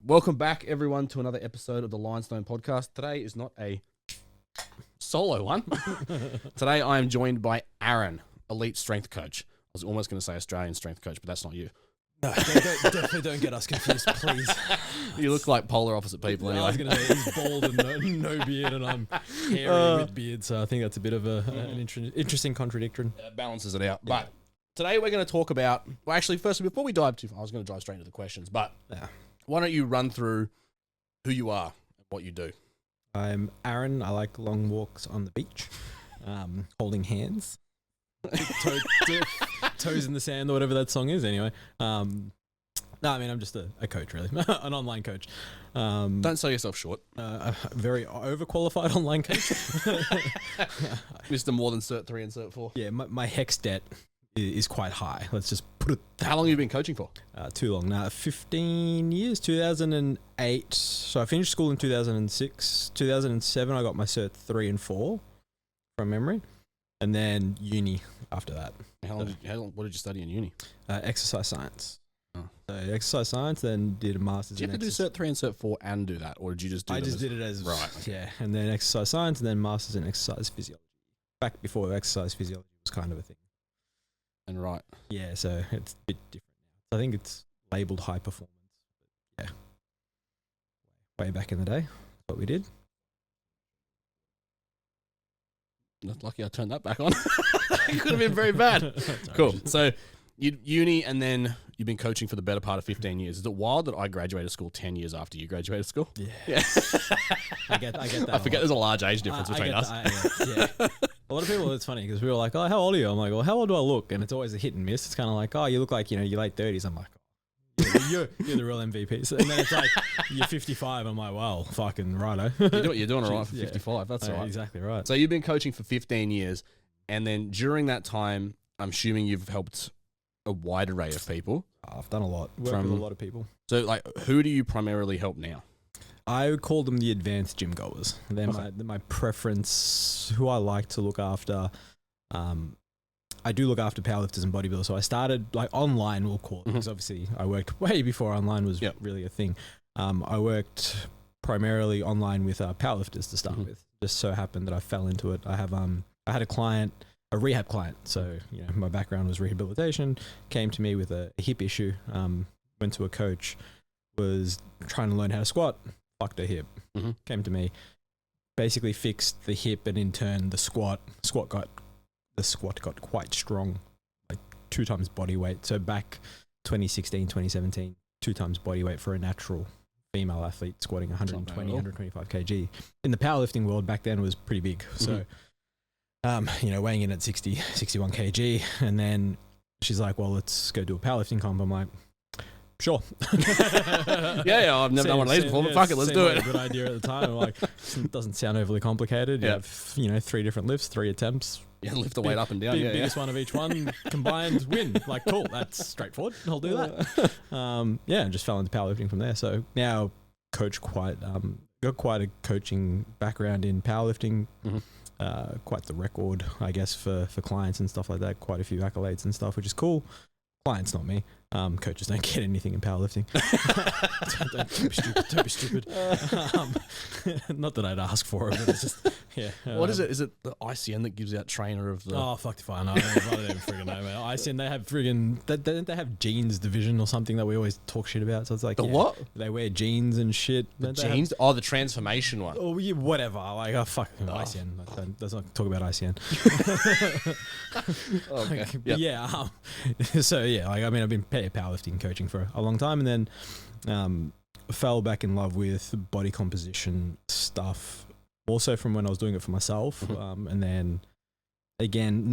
Welcome back, everyone, to another episode of the Lionstone Podcast. Today is not a solo one. Today I am joined by Aaron, elite strength coach. I was almost going to say Australian strength coach, but that's not you. No, definitely don't get us confused, please. You look like polar opposite people anyway. I was going to say he's bald and no beard, and I'm hairy with beard, so I think that's a bit of an interesting contradiction. Balances it out. But today we're going to talk about, well, actually, first, before we dive too far, I was going to dive straight into the questions, but why don't you run through who you are and what you do? I'm Aaron. I like long walks on the beach, holding hands. Toes in the sand or whatever that song is anyway. No, I mean, I'm just a coach, really. An online coach. Don't sell yourself short. A very overqualified online coach. Mr. More than Cert 3 and Cert 4. Yeah, my HEX debt is quite high. Let's just put it. How long have you been coaching for? Too long now. 15 years, 2008. So I finished school in 2006. 2007, I got my Cert 3 and 4 from memory. And then uni after that. What did you study in uni? Exercise science. Oh. So exercise science, then did a master's. Did you have to do Cert 3 and Cert 4 and do that? Or did you just do it? I just did it as, right. Okay. Yeah. And then exercise science and then master's in exercise physiology. Back before exercise physiology was kind of a thing. And right. Yeah, so it's a bit different now. I think it's labelled high performance. But yeah. Way back in the day, that's what we did. Lucky I turned that back on. It could have been very bad. Cool. So uni, and then you've been coaching for the better part of 15 years. Is it wild that I graduated school 10 years after you graduated school? Yeah. I get that. I forget there's a large age difference between us. Yeah. A lot of people, it's funny because we were like, oh, how old are you? I'm like, well, how old do I look? And it's always a hit and miss. It's kind of like, oh, you look like, your late 30s. I'm like, you're the real MVP. So, and then it's like, you're 55. I'm like, well, fucking righto. You're doing all right for 55. That's all right. Exactly right. So you've been coaching for 15 years. And then during that time, I'm assuming you've helped a wide array of people. I've done a lot. Worked with a lot of people. So, like, who do you primarily help now? I would call them the advanced gym-goers. They're my preference, who I like to look after. I do look after powerlifters and bodybuilders. So I started like online, we'll call it, because obviously I worked way before online was really a thing. I worked primarily online with powerlifters to start with. Just so happened that I fell into it. I had a rehab client. So, my background was rehabilitation, came to me with a hip issue, went to a coach, was trying to learn how to squat, fucked a hip, came to me, basically fixed the hip, and in turn the squat got quite strong, like 2 times body weight. So back 2016, 2017, 2 times body weight for a natural female athlete squatting 120, 125 kg. In the powerlifting world back then was pretty big. So, weighing in at 61 kg. And then she's like, well, let's go do a powerlifting comp. I'm like, sure. I've never done one of these before, but fuck it, let's do it. A good idea at the time. I'm like, it doesn't sound overly complicated. You have, 3 different lifts, 3 attempts. Yeah, lift the weight up and down. Biggest one of each one combined win. Like, cool, that's straightforward. I'll do that. And just fell into powerlifting from there. So now coach got quite a coaching background in powerlifting. Quite the record, I guess, for clients and stuff like that. Quite a few accolades and stuff, which is cool. Clients, not me. Coaches don't get anything in powerlifting. Don't be stupid. Not that I'd ask for it, but it's just, what is it? Is it the ICN that gives out trainer of the... Oh, fuck if I know. I don't even friggin' know, man. ICN, they have friggin'... They have jeans division or something that we always talk shit about. So it's like... what? They wear jeans and shit. The jeans? The transformation one. Oh, yeah, whatever. Like, ICN. Let's not talk about ICN. Okay. So, I've been powerlifting coaching for a long time, and then fell back in love with body composition stuff also from when I was doing it for myself. And then again,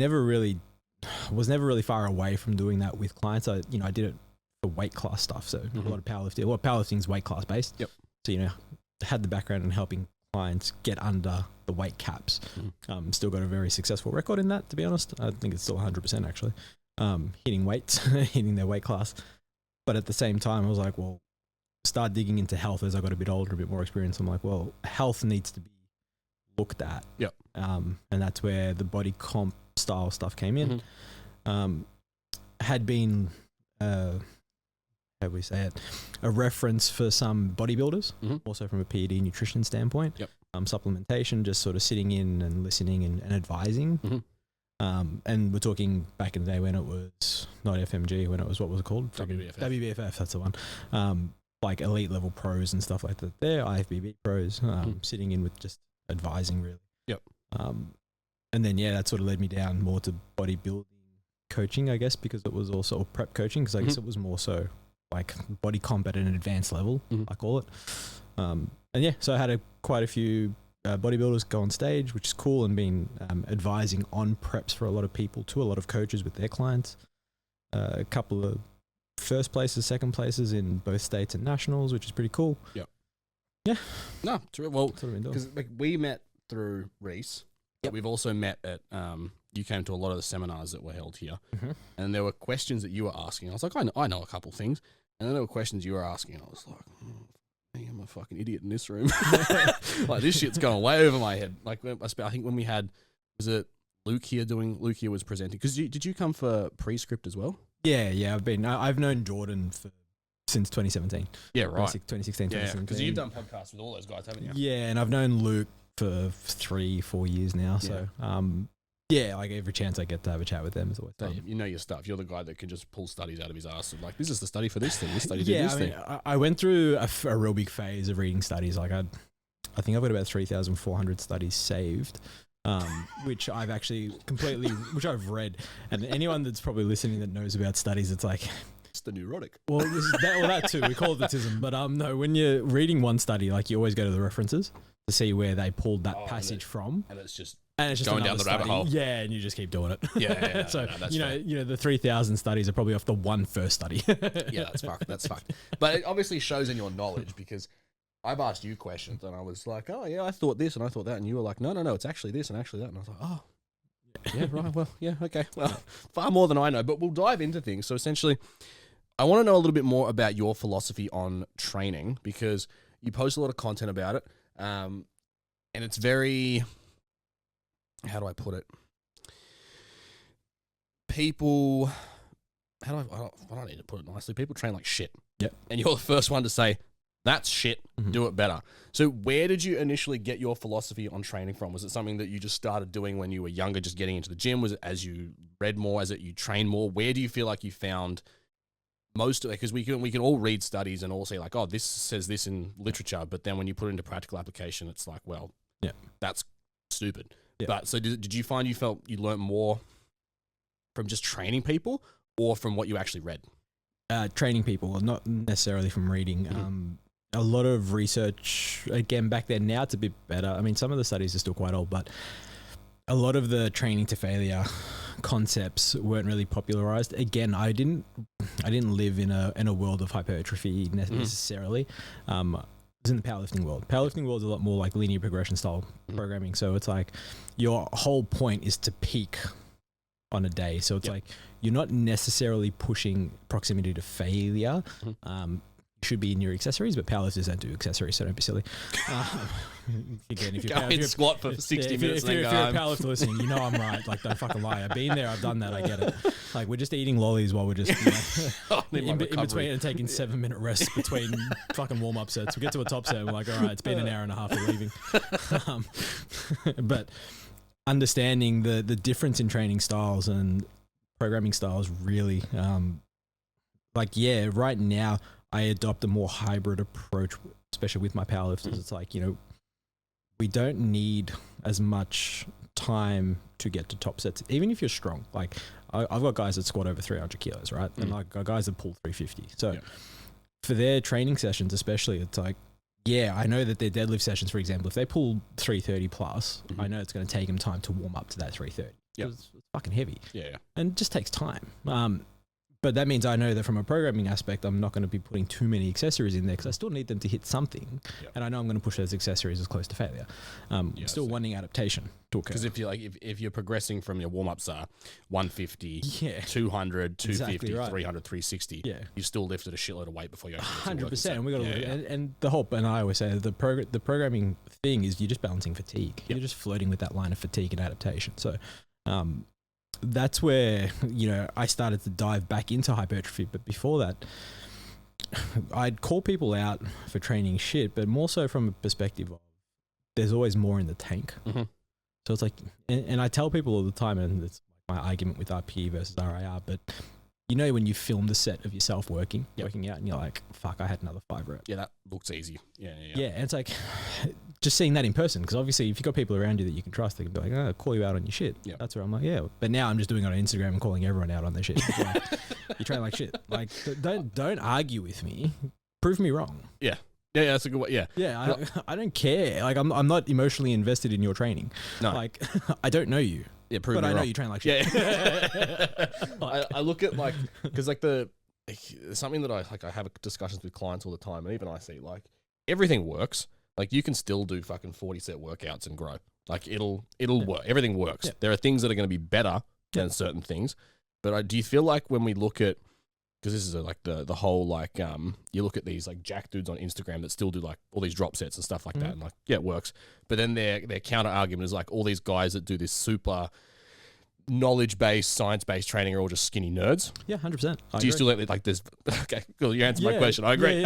was never really far away from doing that with clients. I did it for weight class stuff. So a lot of powerlifting is weight class based. Yep. So, had the background in helping clients get under the weight caps. Still got a very successful record in that, to be honest. I think it's still 100% actually. Hitting weights, hitting their weight class. But at the same time, I was like, well, start digging into health as I got a bit older, a bit more experience. I'm like, well, health needs to be looked at. Yep. And that's where the body comp style stuff came in. Had been how we say it, a reference for some bodybuilders, also from a PED nutrition standpoint. Yep. Supplementation, just sort of sitting in and listening and advising. And we're talking back in the day when it was not FMG, when it was, what was it called? WBFF, that's the one. Like elite level pros and stuff like that. They're IFBB pros, sitting in with just advising really. Yep. And then, that sort of led me down more to bodybuilding coaching, I guess, because it was also prep coaching, because I guess it was more so like body comp at an advanced level, I call it. And so I had quite a few bodybuilders go on stage, which is cool, and been advising on preps for a lot of people, to a lot of coaches with their clients. A couple of first places, second places in both states and nationals, which is pretty cool. Yep. Yeah. No, true. Well, because we met through Reese. But we've also met at, you came to a lot of the seminars that were held here, and there were questions that you were asking. I was like, I know a couple things. And then there were questions you were asking, and I was like, I'm a fucking idiot in this room. Like, this shit's going way over my head. Like, I think when we had, was it Luke here was presenting? Because did you come for Prescript as well? Yeah, I've known Jordan since 2017. Yeah, right. 2016, 2017. Because you've done podcasts with all those guys, haven't you? Yeah, and I've known Luke for 3-4 years now. So, like every chance I get to have a chat with them is always fun. You know your stuff. You're the guy that can just pull studies out of his ass. And like, this is the study for this thing. This study did this thing. I went through a real big phase of reading studies. Like I think I've got about 3,400 studies saved, which I've actually which I've read. And anyone that's probably listening that knows about studies, it's like, it's the neurotic. Well, that too. We call it autism. But no, when you're reading one study, like you always go to the references to see where they pulled that passage from. And it's just going down the rabbit hole. Yeah, and you just keep doing it. Yeah. So that's you know the 3,000 studies are probably off the one first study. Yeah, that's fucked. That's fucked. But it obviously shows in your knowledge, because I've asked you questions and I was like, oh yeah, I thought this and I thought that, and you were like, no, it's actually this and actually that, and I was like, oh, yeah, right, well, yeah, okay, well, far more than I know. But we'll dive into things. So essentially, I want to know a little bit more about your philosophy on training, because you post a lot of content about it, and it's very, how do I put it? People, I don't need to put it nicely. People train like shit. Yep. And you're the first one to say, that's shit, do it better. So where did you initially get your philosophy on training from? Was it something that you just started doing when you were younger, just getting into the gym? Was it as you read more, as you trained more? Where do you feel like you found most of it? Because we can all read studies and all say like, oh, this says this in literature, but then when you put it into practical application, it's like, well, that's stupid. Yeah. But so did you find you felt you learned more from just training people or from what you actually read? Training people, not necessarily from reading. A lot of research, again, back then. Now it's a bit better. I mean, some of the studies are still quite old, but a lot of the training to failure concepts weren't really popularized. Again, I didn't live in a world of hypertrophy necessarily. I was in the powerlifting world. Powerlifting world is a lot more like linear progression style programming. So it's like your whole point is to peak on a day. So it's like you're not necessarily pushing proximity to failure. Should be in your accessories, but powerlifters don't do accessories, so don't be silly. Again, if you're squat for 60 minutes, if you're a powerlifter listening, you know I'm right. Like, don't fucking lie. I've been there, I've done that, I get it. Like, we're just eating lollies while we're just in between and taking 7-minute rests between fucking warm up sets. We get to a top set and we're like, all right, it's been an hour and a half, we're leaving. But understanding the difference in training styles and programming styles really, right now I adopt a more hybrid approach, especially with my powerlifters. It's like, we don't need as much time to get to top sets, even if you're strong. Like I've got guys that squat over 300 kilos, right? And I've got guys that pull 350. So for their training sessions, especially, it's like, I know that their deadlift sessions, for example, if they pull 330 plus, I know it's going to take them time to warm up to that 330. It's fucking heavy. Yeah. And it just takes time. But that means I know that from a programming aspect, I'm not going to be putting too many accessories in there because I still need them to hit something. And I know I'm going to push those accessories as close to failure. Still wanting adaptation to occur. Because if you're progressing from your warm-ups are 150, 200, 250, exactly right. 300, 360, you've still lifted a shitload of weight before you actually 100%. And we got to and the whole, and I always say the programming thing is you're just balancing fatigue. You're just flirting with that line of fatigue and adaptation. So that's where, I started to dive back into hypertrophy. But before that, I'd call people out for training shit, but more so from a perspective of there's always more in the tank. Mm-hmm. So it's like, and I tell people all the time, and it's my argument with RPE versus RIR, but you know when you film the set of yourself working out, and you're like, fuck, I had another 5 reps. Yeah, that looks easy. Yeah. Yeah, and it's like, just seeing that in person, because obviously if you've got people around you that you can trust, they can be like, oh, call you out on your shit. Yeah. That's where I'm like, yeah. But now I'm just doing it on Instagram and calling everyone out on their shit. Like, you train like shit. Like, don't argue with me. Prove me wrong. Yeah. Yeah, that's a good way. Yeah. Yeah, I don't care. Like, I'm not emotionally invested in your training. No. Like, I don't know you. Yeah, prove but me I know wrong. you train like shit. Yeah. I look at like, because like something that I have discussions with clients all the time, and even I see like everything works. Like you can still do fucking 40 set workouts and grow. Like it'll work. Everything works. Yeah. There are things that are going to be better than certain things. But do you feel like when we look at, because this is like the whole like you look at these like jack dudes on Instagram that still do like all these drop sets and stuff like that, and like it works. But then their counter argument is like all these guys that do this super knowledge based, science based training are all just skinny nerds. Yeah, 100%. Do you still like this? Okay, cool. You answered my question. I agree.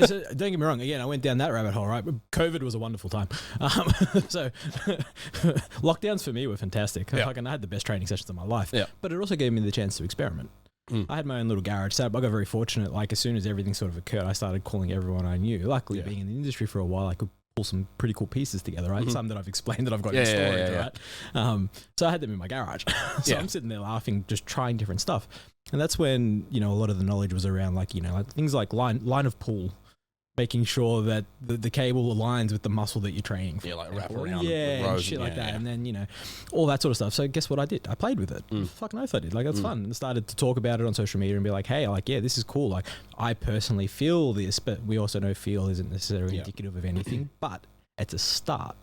So don't get me wrong. Again, I went down that rabbit hole. Right, COVID was a wonderful time. So lockdowns for me were fantastic. I had the best training sessions of my life. Yeah. But it also gave me the chance to experiment. I had my own little garage setup. I got very fortunate. Like as soon as everything sort of occurred, I started calling everyone I knew. Luckily, being in the industry for a while, I could pull some pretty cool pieces together, right? Some that I've explained that I've got in storage, right? So I had them in my garage. So I'm sitting there laughing, just trying different stuff. And that's when, a lot of the knowledge was around like things like line of pull, making sure that the cable aligns with the muscle that you're training for. Yeah, like wrap around. Yeah, and shit like that. And then, all that sort of stuff. So guess what I did? I played with it. Fucking oath I did. Like, that's fun. And started to talk about it on social media and be like, hey, like, yeah, this is cool. Like, I personally feel this, but we also know feel isn't necessarily indicative of anything, but it's a start.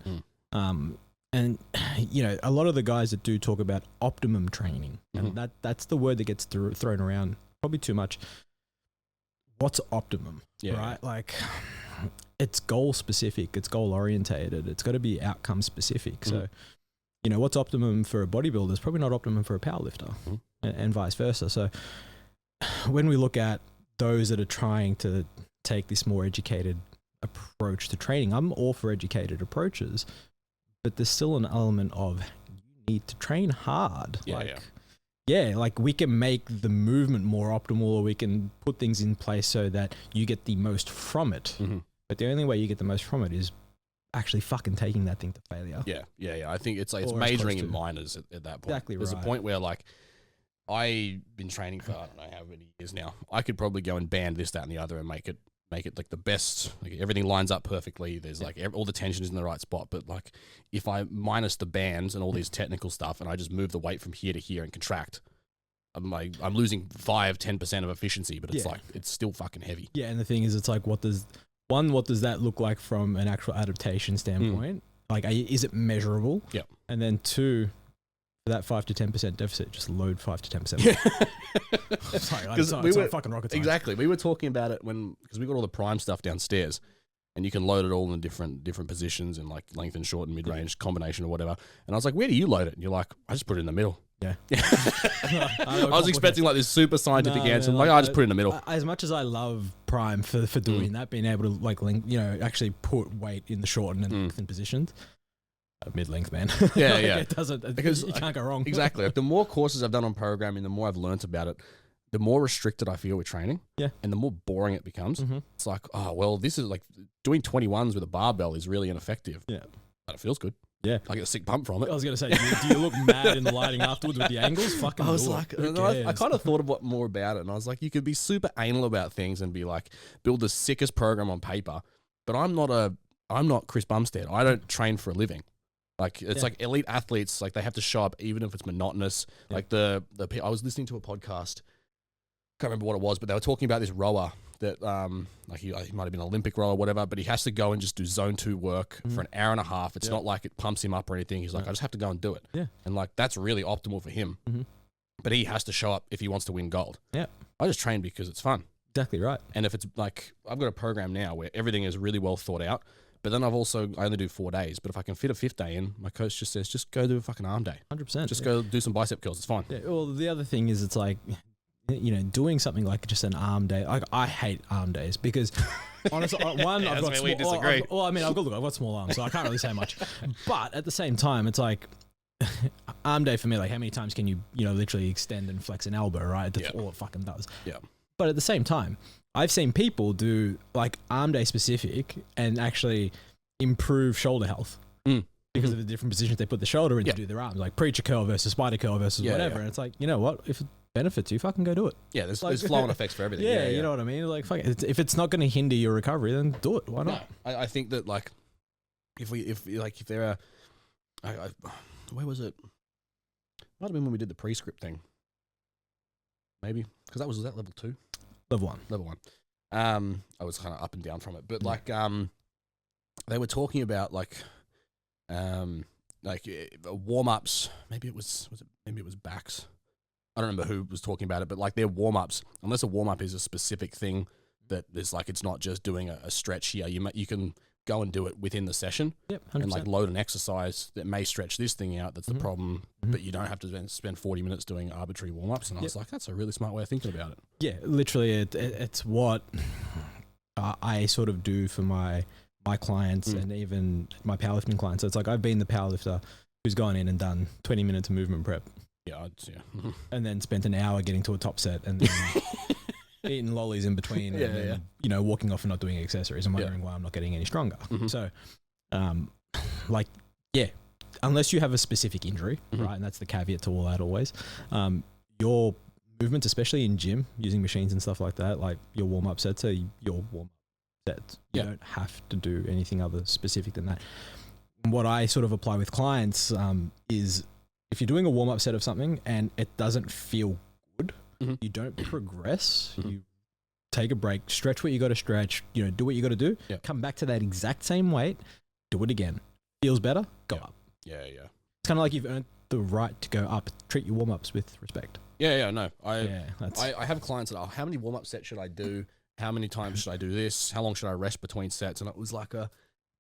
And, a lot of the guys that do talk about optimum training, and that's the word that gets thrown around probably too much. What's optimum, right? Like, it's goal specific, it's goal orientated, it's got to be outcome specific. So, what's optimum for a bodybuilder is probably not optimum for a powerlifter, and vice versa. So, when we look at those that are trying to take this more educated approach to training, I'm all for educated approaches, but there's still an element of you need to train hard. Like we can make the movement more optimal, or we can put things in place so that you get the most from it. But the only way you get the most from it is actually fucking taking that thing to failure. Yeah. I think it's majoring in minors at that point. Exactly. There's a point where like I've been training for I don't know how many years now. I could probably go and band this, that, and the other, and make it like the best. Like everything lines up perfectly. There's like all the tension is in the right spot. But like if I minus the bands and all these technical stuff, and I just move the weight from here to here and contract, I'm losing 5-10% of efficiency. But it's like it's still fucking heavy. Yeah, and the thing is, it's like what does that look like from an actual adaptation standpoint? Like, is it measurable? Yeah. And then 2, for that 5 to 10% deficit, just load 5 to 10%. Because it's not fucking rocket science. Exactly. We were talking about it because we got all the prime stuff downstairs, and you can load it all in different positions and like length and short and mid range combination or whatever. And I was like, where do you load it? And you're like, I just put it in the middle. Yeah. I was expecting like this super scientific answer. Like, I just put it in the middle. As much as I love Prime for doing that, being able to like link, actually put weight in the short and lengthened positions. Mid-length, man. Yeah, like yeah. It doesn't, because you can't go wrong. Exactly. Like the more courses I've done on programming, the more I've learned about it, the more restricted I feel with training. Yeah. And the more boring it becomes. It's like, oh, well, this is like doing 21s with a barbell is really ineffective. Yeah. But it feels good. Yeah. I get a sick pump from it. I was going to say, do you look mad in the lighting afterwards with the angles? Fucking I was like, I kind of thought more about it, and I was like, you could be super anal about things and be like, build the sickest program on paper, but I'm not Chris Bumstead. I don't train for a living. Like, it's like elite athletes, like they have to show up even if it's monotonous. Yeah. Like I was listening to a podcast, can't remember what it was, but they were talking about this rower that like he might have been an Olympic rower or whatever, but he has to go and just do zone 2 work for an hour and a half. It's not like it pumps him up or anything. He's like, I just have to go and do it. Yeah. And like, that's really optimal for him. But he has to show up if he wants to win gold. Yeah. I just train because it's fun. Exactly right. And if it's like, I've got a program now where everything is really well thought out, but then I only do 4 days. But if I can fit a 5th day in, my coach just says, just go do a fucking arm day. 100%. Just go do some bicep curls. It's fine. Yeah. Well, the other thing is, it's like, doing something like just an arm day. Like, I hate arm days because honestly, one, I've got we disagree. I've got small arms, so I can't really say much. But at the same time, it's like arm day for me. Like, how many times can you literally extend and flex an elbow? Right, that's all it fucking does. Yeah. But at the same time, I've seen people do like arm day specific and actually improve shoulder health. Because of the different positions they put the shoulder in to do their arms, like preacher curl versus spider curl versus whatever. And it's like, you know what? If it benefits you, fucking go do it. Yeah, there's flow-on effects for everything. Yeah, you know what I mean? Like, fuck it. If it's not going to hinder your recovery, then do it. Why not? No, I think that, like, if there are, where was it? Might have been when we did the pre-script thing. Maybe. Because was that level 2? Level 1. Level 1. I was kind of up and down from it. But, like, they were talking about, like warm-ups. Maybe it was backs. I don't remember who was talking about it, but like their warm-ups, unless a warm-up is a specific thing that is like, it's not just doing a stretch here. You can go and do it within the session. Yep, 100%. And like load an exercise that may stretch this thing out. That's the problem, but you don't have to spend 40 minutes doing arbitrary warm-ups. And I was like, that's a really smart way of thinking about it. Yeah, literally, it's what I sort of do for my clients and even my powerlifting clients. So it's like, I've been the powerlifter who's gone in and done 20 minutes of movement prep. Yeah. And then spent an hour getting to a top set and then eating lollies in between and then, walking off and not doing accessories and wondering why I'm not getting any stronger. So, unless you have a specific injury, right? And that's the caveat to all that always. Your movements, especially in gym, using machines and stuff like that, like your warm-up sets are your warm-up sets. You don't have to do anything other specific than that. What I sort of apply with clients is if you're doing a warm-up set of something and it doesn't feel good, you don't progress. You take a break, stretch what you got to stretch, do what you got to do, come back to that exact same weight, do it again. Feels better, go up. Yeah. It's kind of like you've earned the right to go up. Treat your warm-ups with respect. No. I have clients that how many warm-up sets should I do? How many times should I do this? How long should I rest between sets? And it was like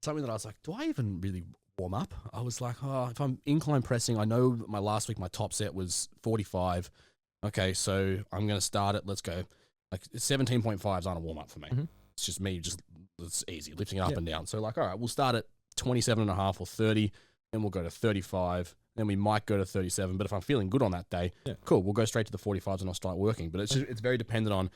something that I was like, do I even really warm up? I was like, if I'm incline pressing, I know my last week, my top set was 45. Okay, so I'm going to start it. Let's go. Like 17.5 is on a warm up for me. It's just me, it's easy, lifting it up and down. So like, all right, we'll start at 27.5 or 30, then we'll go to 35. Then we might go to 37. But if I'm feeling good on that day, cool, we'll go straight to the 45s and I'll start working. But it's very dependent on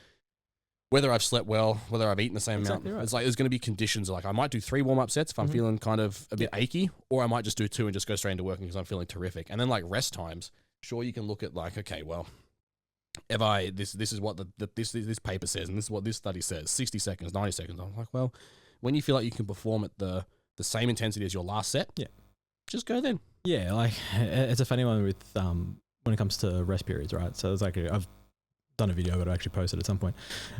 whether I've slept well, whether I've eaten the same amount. Right. It's like there's going to be conditions. Like I might do 3 warm-up sets if I'm feeling kind of a bit achy, or I might just do 2 and just go straight into working because I'm feeling terrific. And then like rest times, sure, you can look at like, okay, well, if this is what this paper says, and this is what this study says, 60 seconds, 90 seconds. I'm like, well, when you feel like you can perform at the same intensity as your last set, just go then. Yeah, like it's a funny one with when it comes to rest periods, right? So it's like I've done a video, but I actually posted at some point.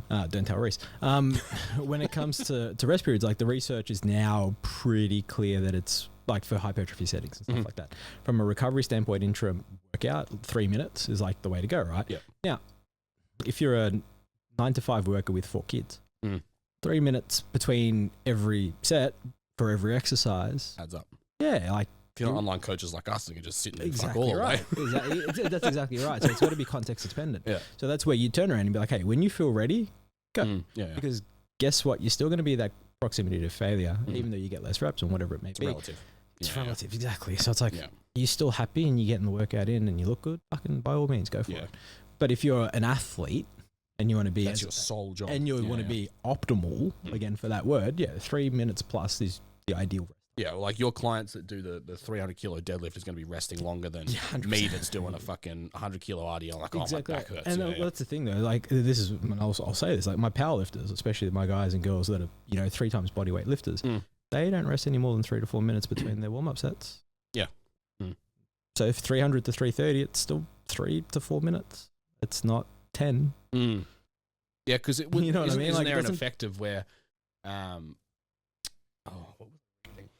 Don't tell Reese. When it comes to rest periods, like the research is now pretty clear that it's like for hypertrophy settings and stuff like that. From a recovery standpoint, intra workout, 3 minutes is like the way to go, right? Yeah. Now, if you're a 9 to 5 worker with 4 kids, 3 minutes between every set for every exercise adds up. Yeah, like if you're not online coaches like us, you can just sit and exactly fuck all right. Exactly. That's exactly right. So it's got to be context dependent. Yeah. So that's where you turn around and be like, hey, when you feel ready, go. Because guess what? You're still going to be that proximity to failure, even though you get less reps and whatever it may be. Relative. It's relative, exactly. So it's like you're still happy and you're getting the workout in and you look good, fucking by all means, go for it. But if you're an athlete and you want to be that's your sole job, and you want to be optimal, again for that word, 3 minutes plus is the ideal. Yeah, well, like your clients that do the 300 kilo deadlift is going to be resting longer than 100%. Me that's doing a fucking 100 kilo RDL. Like, exactly. Oh, my back hurts. And that's the thing though. Like this is, I'll say this, like my powerlifters, especially my guys and girls that are 3 times bodyweight lifters, they don't rest any more than 3 to 4 minutes between their warm up sets. Yeah. So if 300 to 330, it's still 3 to 4 minutes. It's not 10. Yeah, because it would. You know what I mean? Isn't like there an effective where, what was the thing?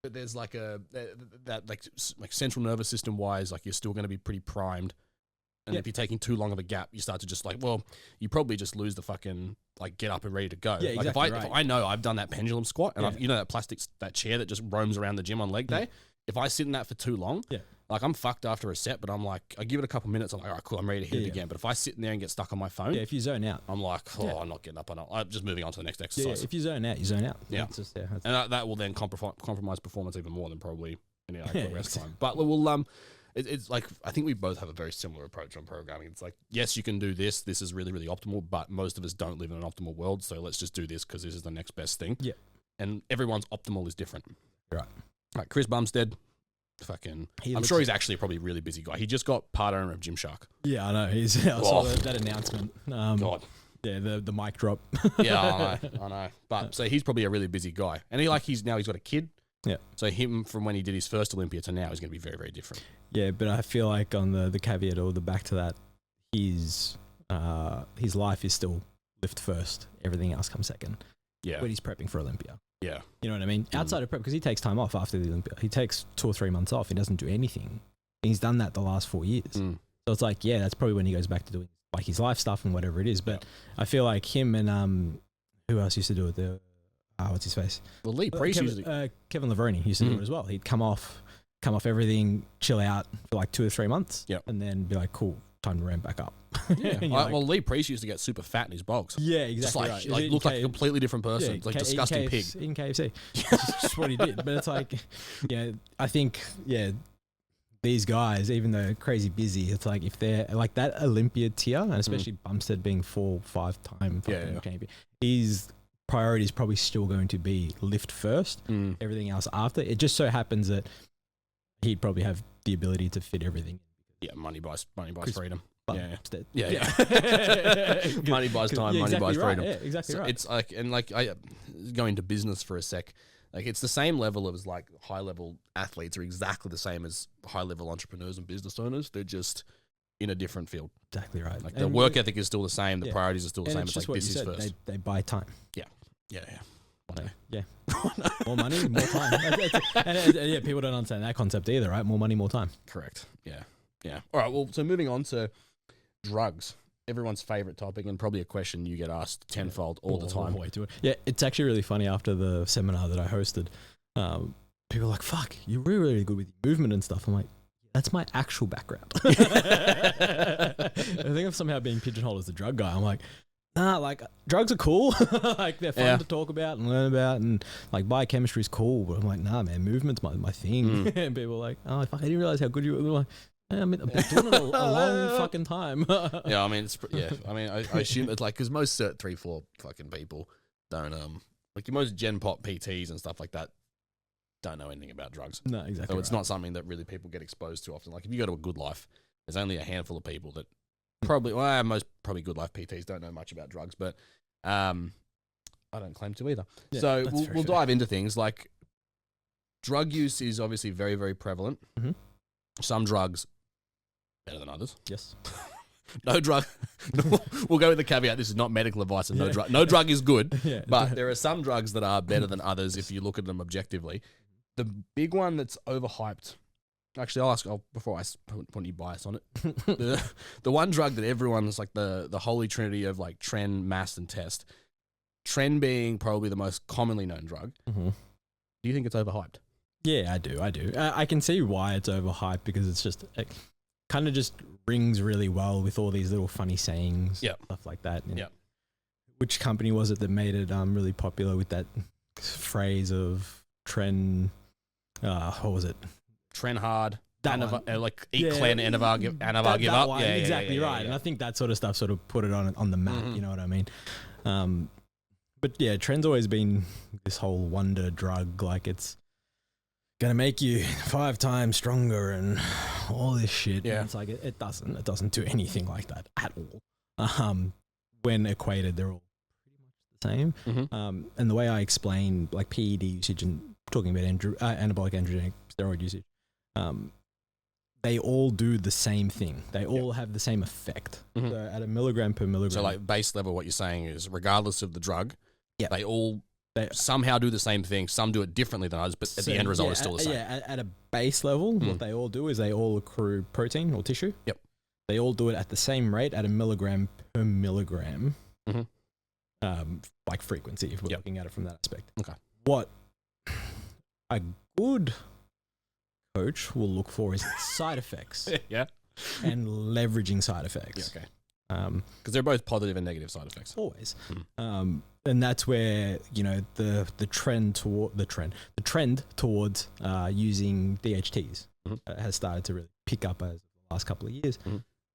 But there's like that like central nervous system wise, like you're still going to be pretty primed. And if you're taking too long of a gap, you start to just like, well, you probably just lose the fucking like get up and ready to go. Yeah, like exactly if I know I've done that pendulum squat and I've, that plastic that chair that just roams around the gym on leg day. If I sit in that for too long, Like, I'm fucked after a set, but I'm like, I give it a couple minutes. I'm like, all right, cool, I'm ready to hit it again. But if I sit in there and get stuck on my phone, if you zone out, I'm like, I'm not getting up. I'm just moving on to the next exercise. If you zone out, you zone out. Yeah. That's just, And that will then compromise performance even more than probably any other rest time. But we'll it's like, I think we both have a very similar approach on programming. It's like, yes, you can do this. This is really, really optimal, but most of us don't live in an optimal world. So let's just do this because this is the next best thing. Yeah. And everyone's optimal is different. Right. Like Chris Bumstead, I'm sure he's actually probably a really busy guy. He just got part owner of Gymshark. Yeah, I know. I saw that announcement. God. Yeah, the mic drop. Yeah, I know. But so he's probably a really busy guy. And he's got a kid. Yeah. So him from when he did his first Olympia to now is going to be very, very different. Yeah, but I feel like on the caveat or the back to that, his life is still lift first. Everything else comes second. Yeah. When he's prepping for Olympia. Yeah. You know what I mean? Outside of prep, because he takes time off after the Olympia. He takes 2 or 3 months off. He doesn't do anything. And he's done that the last 4 years. So it's like, yeah, that's probably when he goes back to doing like his life stuff and whatever it is. But I feel like him and who else used to do it? What's his face? Well, Lee Priest Kevin Lavergne used to do it as well. He'd come off everything, chill out for like 2 or 3 months, and then be like, cool, time to ramp back up. Yeah. Well, Lee Priest used to get super fat in his bogs. Yeah, exactly. Just like looked like a completely different person. It's like disgusting pig. In KFC. That's just what he did. But it's like, I think, these guys, even though crazy busy, it's like if they're like that Olympia tier, and especially Bumstead being 4-5 time champion, his priority is probably still going to be lift first, everything else after. It just so happens that he'd probably have the ability to fit everything. Yeah, money buys freedom. Bumstead. Yeah. Money buys time, money buys freedom. Yeah, exactly right. It's like, and like I go into business for a sec. Like it's the same level as like high level athletes are exactly the same as high level entrepreneurs and business owners. They're just in a different field. Exactly right. Like the work ethic is still the same. The priorities are still the same. It's like this is first. They buy time. Yeah. Yeah. More money, more time. And people don't understand that concept either, right? More money, more time. Correct. Yeah. All right. Well, so moving on to drugs. Everyone's favorite topic and probably a question you get asked tenfold all the time. Yeah, it's actually really funny after the seminar that I hosted. People are like, fuck, you're really, really good with your movement and stuff. I'm like, that's my actual background. I think I'm somehow being pigeonholed as the drug guy. I'm like, nah, like drugs are cool. Like they're fun to talk about and learn about, and like biochemistry is cool. But I'm like, nah, man, movement's my thing. And people are like, oh, I didn't realize how good you were. Like, I've been doing it a long fucking time. Yeah, I mean, I assume it's like, because most Cert 3-4 fucking people don't, like most Gen Pop PTs and stuff like that don't know anything about drugs. No, exactly. So it's not something that really people get exposed to often. Like if you go to a Good Life, there's only a handful of people that most Good Life PTs don't know much about drugs, but I don't claim to either. Yeah, so we'll dive into things like drug use is obviously very, very prevalent. Mm-hmm. Some drugs better than others. Yes. No drug. We'll go with the caveat. This is not medical advice, and no drug is good. But there are some drugs that are better than others if you look at them objectively. The big one that's overhyped. Actually, I'll ask before I put any bias on it. The one drug that everyone's like the holy trinity of like Tren, Mass, and Test. Tren being probably the most commonly known drug. Mm-hmm. Do you think it's overhyped? Yeah, I do. I can see why it's overhyped because it's just it kind of just rings really well with all these little funny sayings, stuff like that. Yeah. Which company was it that made it really popular with that phrase of Tren? What was it? Tren hard. Like eat clean, Anavar give up. One, exactly right. And I think that sort of stuff sort of put it on the map. Mm-hmm. You know what I mean? But yeah, Tren's always been this whole wonder drug. Like it's gonna make you 5 times stronger and all this shit. Yeah. And it's like it doesn't do anything like that at all. When equated, they're all pretty much the same. Mm-hmm. And the way I explain like PED usage and talking about anabolic androgenic steroid usage, they all do the same thing. They all have the same effect. Mm-hmm. So at a milligram per milligram. So like base level, what you're saying is regardless of the drug, they all somehow do the same thing. Some do it differently than others, but the end result is still the same. Yeah, at a base level, what they all do is they all accrue protein or tissue. Yep. They all do it at the same rate at a milligram per milligram, like frequency, if we're looking at it from that aspect. Okay. What a good coach will look for is side effects Yeah. and leveraging side effects. Yeah, okay. Because they're both positive and negative side effects. Always. And that's where, the trend towards using DHTs has started to really pick up as the last couple of years.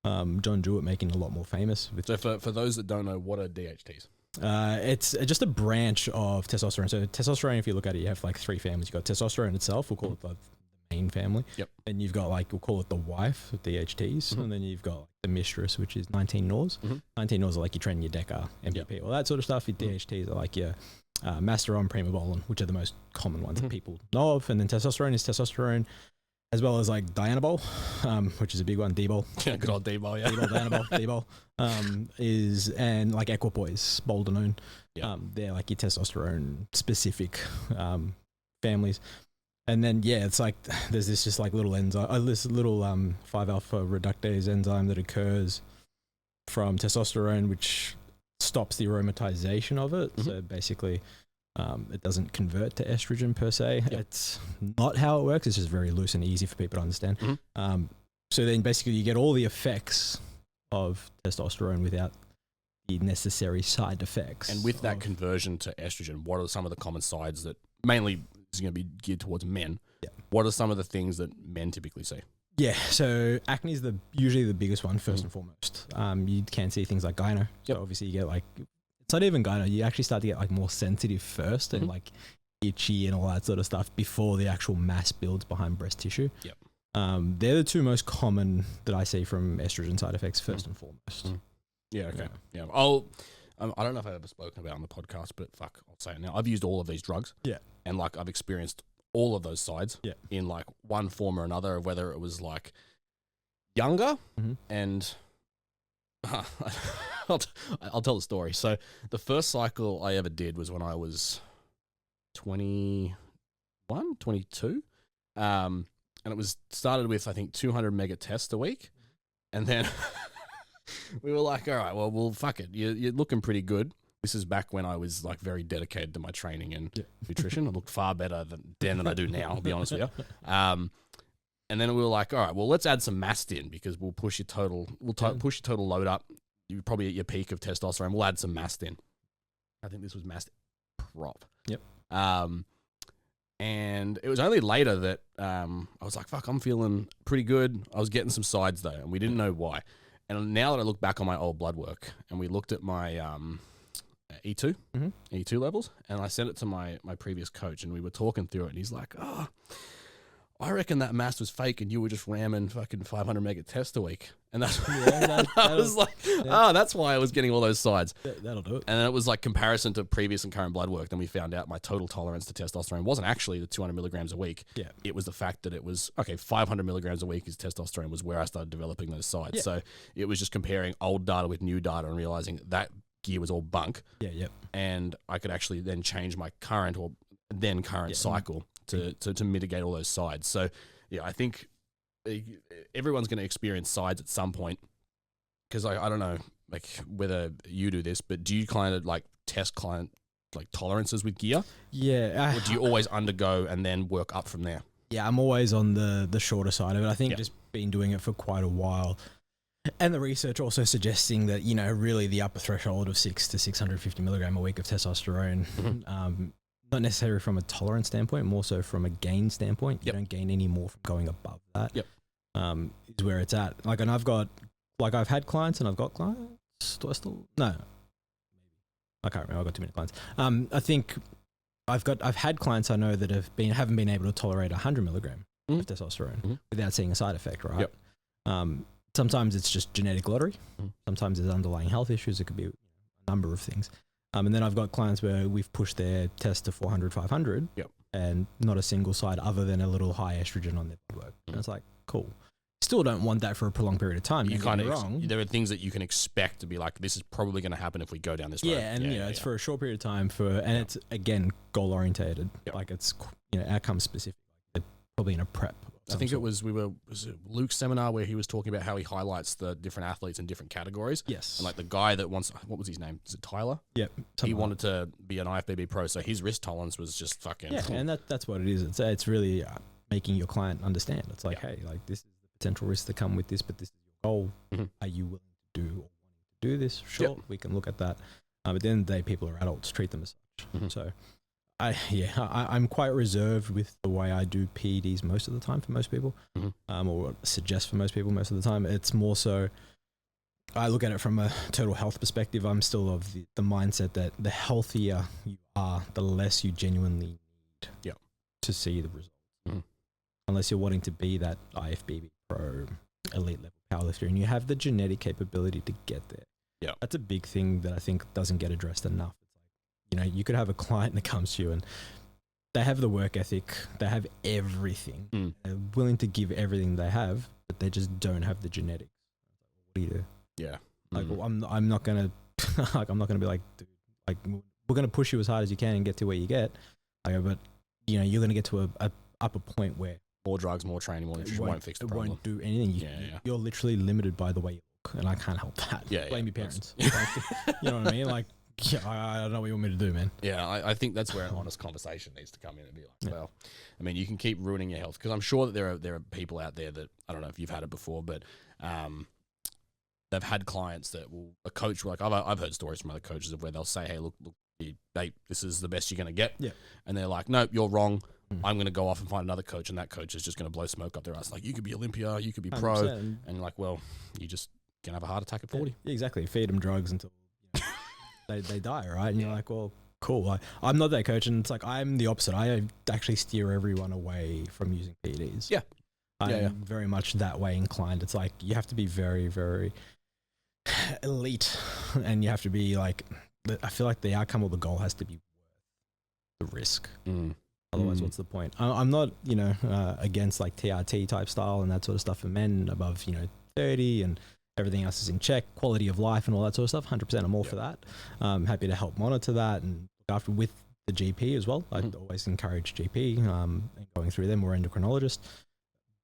John Jewett making a lot more famous. So for those that don't know, what are DHTs? It's just a branch of testosterone. So testosterone, if you look at it, you have like three families. You've got testosterone itself, we'll call it the main family. Yep. And you've got we'll call it the wife, DHTs. And then you've got the mistress, which is 19 Nors. 19 Nors are like your Tren, your Deca, MVP, all that sort of stuff. Your DHTs are like your Masteron, Primobolan, which are the most common ones that people know of. And then testosterone is testosterone, as well as like Dianabol, which is a big one. D-bol. Yeah, good old D-bol, yeah. D-bol, Dianabol, D-bol, and like equipoise, boldenone. Yeah. They're like your testosterone specific families. And then, it's like there's this just like little enzyme, this little 5-alpha reductase enzyme that occurs from testosterone, which stops the aromatization of it. So basically, it doesn't convert to estrogen per se. Yep. It's not how it works. It's just very loose and easy for people to understand. So then basically you get all the effects of testosterone without the necessary side effects. And with that conversion to estrogen, what are some of the common sides that mainly is going to be geared towards men? Yeah. What are some of the things that men typically see? Yeah, so acne is usually the biggest one first and foremost. You can see things like gyno. So obviously you get like, it's not even gyno, you actually start to get like more sensitive first and like itchy and all that sort of stuff before the actual mass builds behind breast tissue. Yep. They're the two most common that I see from estrogen side effects first and foremost. Yeah, okay. Yeah. I don't know if I've ever spoken about it on the podcast, but fuck, I'll say it now. I've used all of these drugs. Yeah. And like I've experienced all of those sides in like one form or another, of whether it was like younger and I'll tell the story. So the first cycle I ever did was when I was 21, 22. And it was started with, I think, 200 mega tests a week. And then we were like, all right, well, fuck it. You're looking pretty good. This is back when I was like very dedicated to my training and nutrition. I looked far better than I do now, I'll be honest with you. And then we were like, all right, well, let's add some mast in because we'll push your total, push your total load up. You're probably at your peak of testosterone. We'll add some mast in. I think this was mast prop. Yep. And it was only later that I was like, fuck, I'm feeling pretty good. I was getting some sides though, and we didn't know why. And now that I look back on my old blood work and we looked at my E2 levels, and I sent it to my previous coach, and we were talking through it, and he's like, oh, I reckon that mass was fake and you were just ramming fucking 500 mega tests a week. And that's I was like, that's why I was getting all those sides. That'll do it. And then it was like comparison to previous and current blood work. Then we found out my total tolerance to testosterone wasn't actually the 200 milligrams a week. Yeah. It was the fact that it was, 500 milligrams a week is testosterone was where I started developing those sides. Yeah. So it was just comparing old data with new data and realizing that gear was all bunk. Yeah, yep. And I could actually then change my current cycle to mitigate all those sides. So yeah, I think everyone's going to experience sides at some point, because I don't know like whether you do this, but do you kind of like test client like tolerances with gear? Yeah. Or do you always undergo and then work up from there? Yeah, I'm always on the shorter side of it. I think just been doing it for quite a while. And the research also suggesting that, really the upper threshold of 600 to 650 milligram a week of testosterone, not necessarily from a tolerance standpoint, more so from a gain standpoint. You don't gain any more from going above that. Yep. Is where it's at. Like, and I've had clients and I've got clients. Do I still? No. I can't remember. I've got too many clients. I think I've had clients I know that haven't been able to tolerate 100 milligram of testosterone without seeing a side effect, right? Yep. Sometimes it's just genetic lottery. Sometimes there's underlying health issues. It could be a number of things. And then I've got clients where we've pushed their test to 400, 500, and not a single side other than a little high estrogen on their blood work. And it's like, cool. Still don't want that for a prolonged period of time. You kind of wrong. There are things that you can expect to be like, this is probably going to happen if we go down this road. Yeah, and it's for a short period of time and it's again goal orientated. Yep. Like it's outcome specific. Like probably in a prep. I think was it Luke's seminar where he was talking about how he highlights the different athletes in different categories. Yes. And like the guy that wants, what was his name? Is it Tyler? Yep. He wanted to be an IFBB pro, so his risk tolerance was just fucking. Yeah, and that's what it is. It's really making your client understand. It's like, hey, like this is the potential risks that come with this, but this is your goal. Are you willing to do or wanting to do this? Sure, we can look at that. But at the end of the day, people are adults, treat them as such. So I'm quite reserved with the way I do PEDs most of the time for most people, or suggest for most people most of the time. It's more so I look at it from a total health perspective. I'm still of the mindset that the healthier you are, the less you genuinely need to see the results. Unless you're wanting to be that IFBB pro elite level powerlifter and you have the genetic capability to get there. Yeah, that's a big thing that I think doesn't get addressed enough. It's like, you could have a client that comes to you and they have the work ethic, they have everything, they're willing to give everything they have, but they just don't have the genetics. What do you do? Yeah, like I'm not gonna I'm not gonna be like, dude, like we're gonna push you as hard as you can and get to where you get. Like, but you're gonna get to a upper point where more drugs, more training, more nutrition won't fix the problem. Won't do anything. You're literally limited by the way you look, and I can't help that. Blame your parents. Like, you know what I mean? Like, I don't know what you want me to do, man. Yeah, I think that's where an honest conversation needs to come in and be like, well, I mean, you can keep ruining your health because I'm sure that there are people out there that I don't know if you've had it before, but they've had clients that a coach like I've heard stories from other coaches of where they'll say, hey, look, this is the best you're going to get. Yeah. And they're like, no, you're wrong. I'm going to go off and find another coach, and that coach is just going to blow smoke up their ass. Like, you could be Olympia, you could be pro, 100%. And like, well, you just can have a heart attack at 40. Yeah, exactly. Feed them drugs until they die, right? And you're like, well, cool. I'm not that coach, and it's like I'm the opposite. I actually steer everyone away from using PEDs. Yeah. I'm very much that way inclined. It's like you have to be very, very elite, and you have to be like, I feel like the outcome or the goal has to be worth the risk. Otherwise, what's the point? I'm not, against like TRT type style and that sort of stuff for men above, 30 and everything else is in check, quality of life and all that sort of stuff. 100%, I'm all for that. I'm happy to help monitor that and look after with the GP as well. I always encourage GP and going through them or endocrinologist.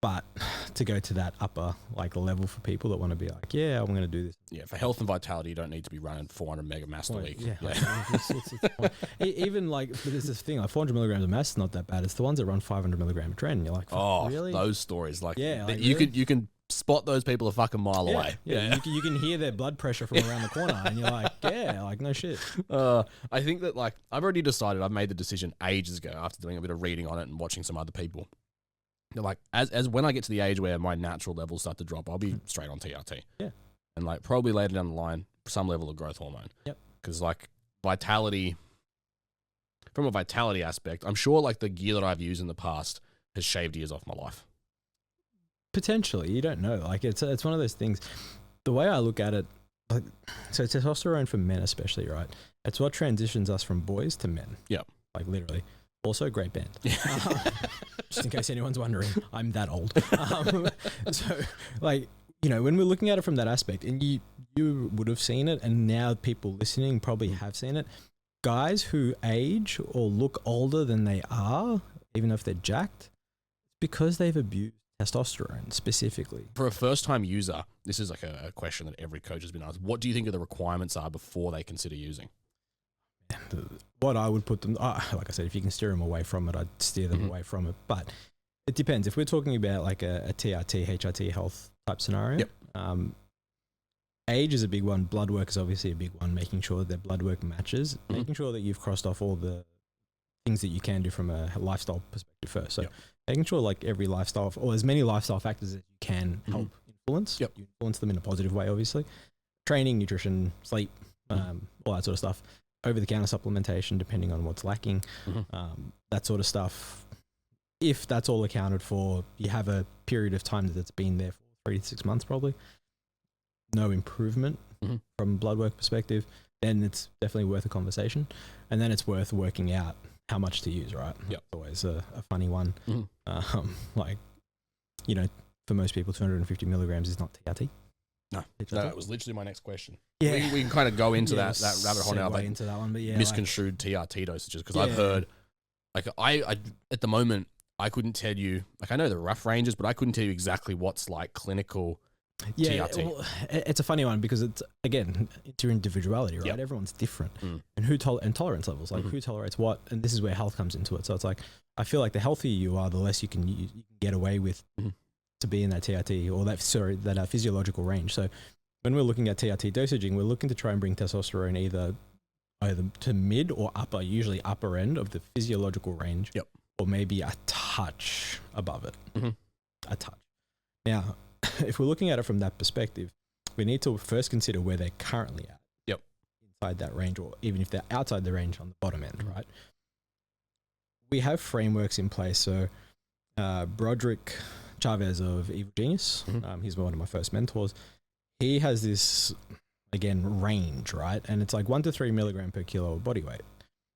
But to go to that upper like level for people that want to be like, yeah, I'm going to do this. Yeah, for health and vitality, you don't need to be running 400 mega mass a week. Even like, there's this thing, like 400 milligrams of mass is not that bad. It's the ones that run 500 milligram of Tren. You're like, oh, really? Those stories. Like, you can spot those people a fucking mile away. Yeah. You can hear their blood pressure from around the corner and you're like, like no shit. I think that like, I've already decided, I've made the decision ages ago after doing a bit of reading on it and watching some other people. Like as when I get to the age where my natural levels start to drop, I'll be straight on TRT. Yeah. And like probably later down the line, some level of growth hormone. Yep. Because like vitality, from a vitality aspect, I'm sure like the gear that I've used in the past has shaved years off my life. Potentially, you don't know. Like it's one of those things. The way I look at it, like, so testosterone for men especially, right? It's what transitions us from boys to men. Yeah. Like literally. Also a great band. Just in case anyone's wondering, I'm that old. So like, when we're looking at it from that aspect, and you would have seen it, and now people listening probably have seen it, guys who age or look older than they are, even if they're jacked, because they've abused testosterone specifically. For a first-time user, this is like a question that every coach has been asked. What do you think the requirements are before they consider using? What I would put them, like I said, if you can steer them away from it, I'd steer them away from it. But it depends. If we're talking about like a TRT, HRT health type scenario, age is a big one. Blood work is obviously a big one. Making sure that their blood work matches, making sure that you've crossed off all the things that you can do from a lifestyle perspective first. So making sure like every lifestyle or as many lifestyle factors as you can help influence. You influence them in a positive way, obviously. Training, nutrition, sleep, all that sort of stuff. Over-the-counter supplementation, depending on what's lacking, that sort of stuff. If that's all accounted for, you have a period of time that's been there for 3 to 6 months, probably. No improvement from a blood work perspective, then it's definitely worth a conversation. And then it's worth working out how much to use, right? Yep. It's always a funny one. Like, for most people, 250 milligrams is not TRT. No, that was literally my next question. Yeah, we can kind of go into that rabbit hole now. Like into that one, but misconstrued TRT dosages because I've heard, like I at the moment I couldn't tell you, like I know the rough ranges, but I couldn't tell you exactly what's like clinical TRT? Well, it's a funny one because it's your individuality, right? Yep. Everyone's different, and tolerance levels, like who tolerates what, and this is where health comes into it. So it's like I feel like the healthier you are, the less you can get away with to be in that TRT or that physiological range. So when we're looking at TRT dosaging, we're looking to try and bring testosterone either to mid or upper, usually upper end of the physiological range, or maybe a touch above it, a touch. Now, if we're looking at it from that perspective, we need to first consider where they're currently at. Inside that range, or even if they're outside the range on the bottom end, right? We have frameworks in place. So, Broderick Chavez of Evil Genius, he's one of my first mentors. He has this, again, range, right? And it's like 1 to 3 milligram per kilo of body weight.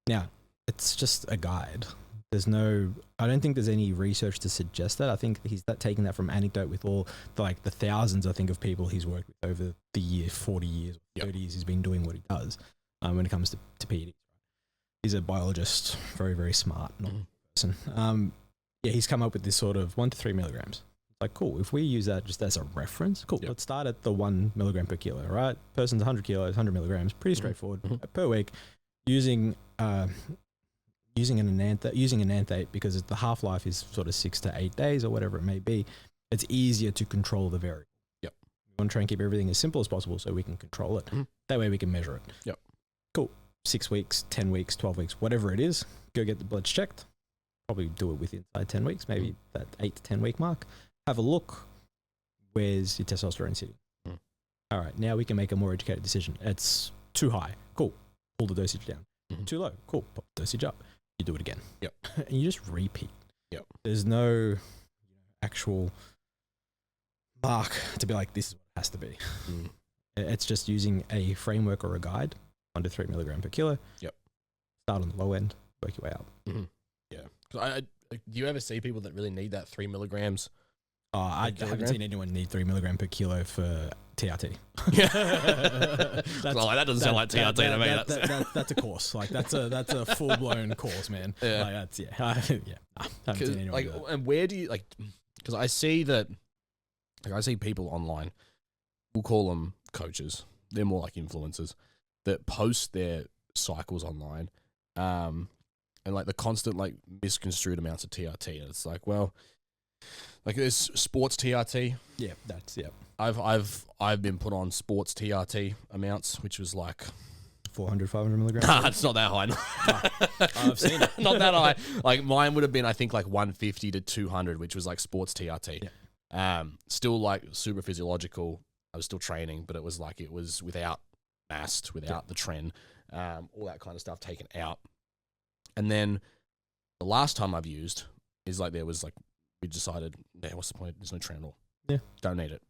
Now, it's just a guide. I don't think there's any research to suggest that. I think he's taking that from anecdote with all the thousands, I think, of people he's worked with over the years, 40 years, 30 years he's been doing what he does when it comes to PEDs. He's a biologist, very, very smart person. He's come up with this sort of 1 to 3 milligrams. Like, cool, if we use that just as a reference, cool, let's start at the 1 milligram per kilo, right? Person's 100 kilos, 100 milligrams, pretty straightforward per week, using an enanthate because the half-life is sort of 6 to 8 days or whatever it may be. It's easier to control the variable. We want to try and keep everything as simple as possible so we can control it. That way we can measure it. Cool. 6 weeks, 10 weeks, 12 weeks, whatever it is, go get the bloods checked. Probably do it within 10 weeks, maybe that 8 to 10 week mark. Have a look. Where's your testosterone sitting? All right, now we can make a more educated decision. It's too high. Cool. Pull the dosage down. Too low. Cool. Pop the dosage up. You do it again. And you just repeat. There's no actual mark to be like, this is what it has to be. It's just using a framework or a guide, 1 to 3 milligram per kilo. Start on the low end, work your way up. Do you ever see people that really need that 3 milligrams? I haven't seen anyone need 3 milligram per kilo for TRT. That doesn't sound like TRT to me. That's a course. Like that's a full blown course, man. I haven't seen anyone do that. And where do you because I see that, I see people online, we'll call them coaches. They're more like influencers that post their cycles online, and the constant misconstrued amounts of TRT. And it's like, well, there's sports TRT. I've been put on sports TRT amounts, which was 400, 500 milligrams. Nah, it's not that high. I've seen it. Not that high. Mine would have been, I think, 150 to 200, which was sports TRT. Still super physiological. I was still training, but it was without MAST, without the Tren, all that kind of stuff taken out. And then the last time I've used is there was we decided, what's the point? There's no Tren at all. Don't need it.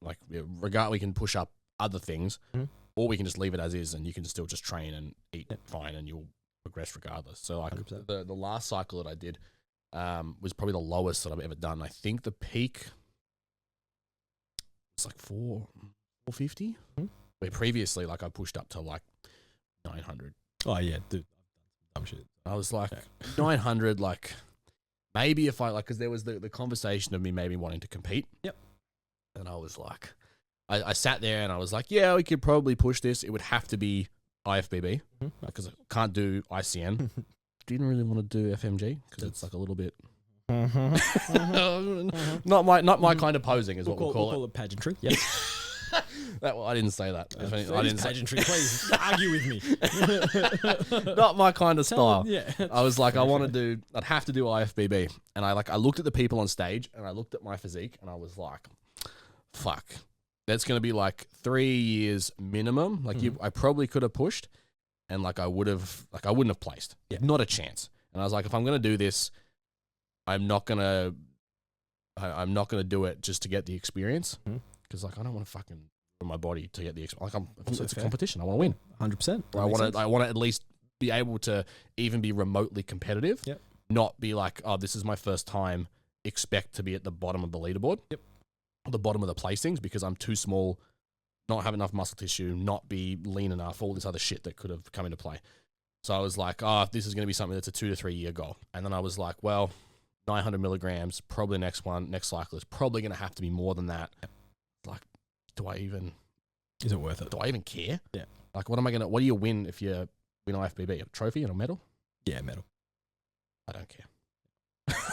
We can push up other things, or we can just leave it as is, and you can still just train and eat fine, and you'll progress regardless. So the last cycle that I did was probably the lowest that I've ever done. I think the peak was 450. Where previously I pushed up to 900. Oh yeah, dude, dumb shit. I was 900. Maybe if because there was the conversation of me maybe wanting to compete. And I was I sat there and I was we could probably push this. It would have to be IFBB because I can't do ICN. Didn't really want to do FMG because it's a little bit not my kind of posing is what we'll call it. Pageantry. Yes. I didn't say that. I didn't pageantry. Please argue with me. Not my kind of style. I was I'd have to do IFBB, and I looked at the people on stage, and I looked at my physique, and I was fuck, that's gonna be 3 years minimum. I probably could have pushed, and I wouldn't have placed. Not a chance. And I was if I'm gonna do this, I'm not gonna do it just to get the experience. Because I don't want to fucking ruin my body to get the experience. It's a competition. I want to win. 100%. I want to at least be able to even be remotely competitive. Not be this is my first time. Expect to be at the bottom of the leaderboard. Or the bottom of the placings because I'm too small, not have enough muscle tissue, not be lean enough, all this other shit that could have come into play. So I was this is going to be something that's a 2 to 3 year goal. And then I was 900 milligrams, probably next cycle is probably going to have to be more than that. Is it worth it? Do I even care? Yeah. Like, what do you win if you win IFBB? A trophy and a medal? Yeah, medal. I don't care.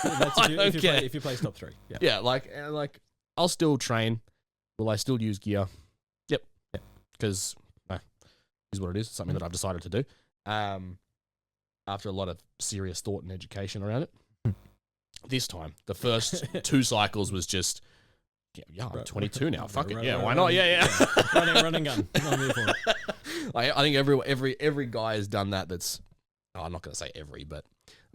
That's if you place top 3. Yeah. Yeah, like I'll still train. Will I still use gear? Yep. Because is what it is. It's something that I've decided to do. After a lot of serious thought and education around it. This time, the first 2 cycles was just, I'm 22 now. Fuck it. Why not? Yeah. Running gun. I'm here for it. I think every guy has done that. I'm not going to say every, but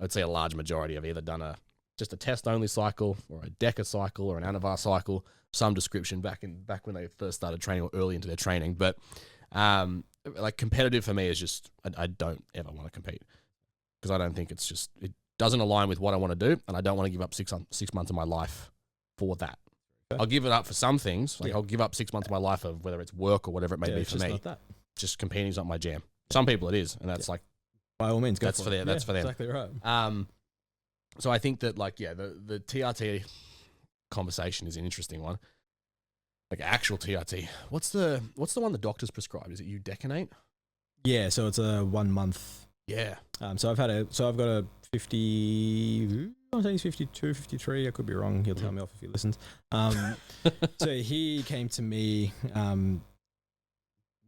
I'd say a large majority have either done just a test only cycle or a DECA cycle or an anavar cycle, some description back when they first started training or early into their training. But like competitive for me is just, I don't ever want to compete because I don't think it doesn't align with what I want to do, and I don't want to give up 6 months of my life for that. Okay. I'll give it up for some things. I'll give up 6 months of my life of whether it's work or whatever it may be for me. Not that. Just competing's not my jam. Some people it is, and that's like by all means, that's for them. That's for them. Exactly right. So I think that the TRT conversation is an interesting one. Like actual TRT. What's the one the doctors prescribe? Is it eudecanate? Yeah, so it's a 1 month. Yeah. So I've got a 50, I'm saying he's 52, 53. I could be wrong. He'll tell me off if he listens. So he came to me,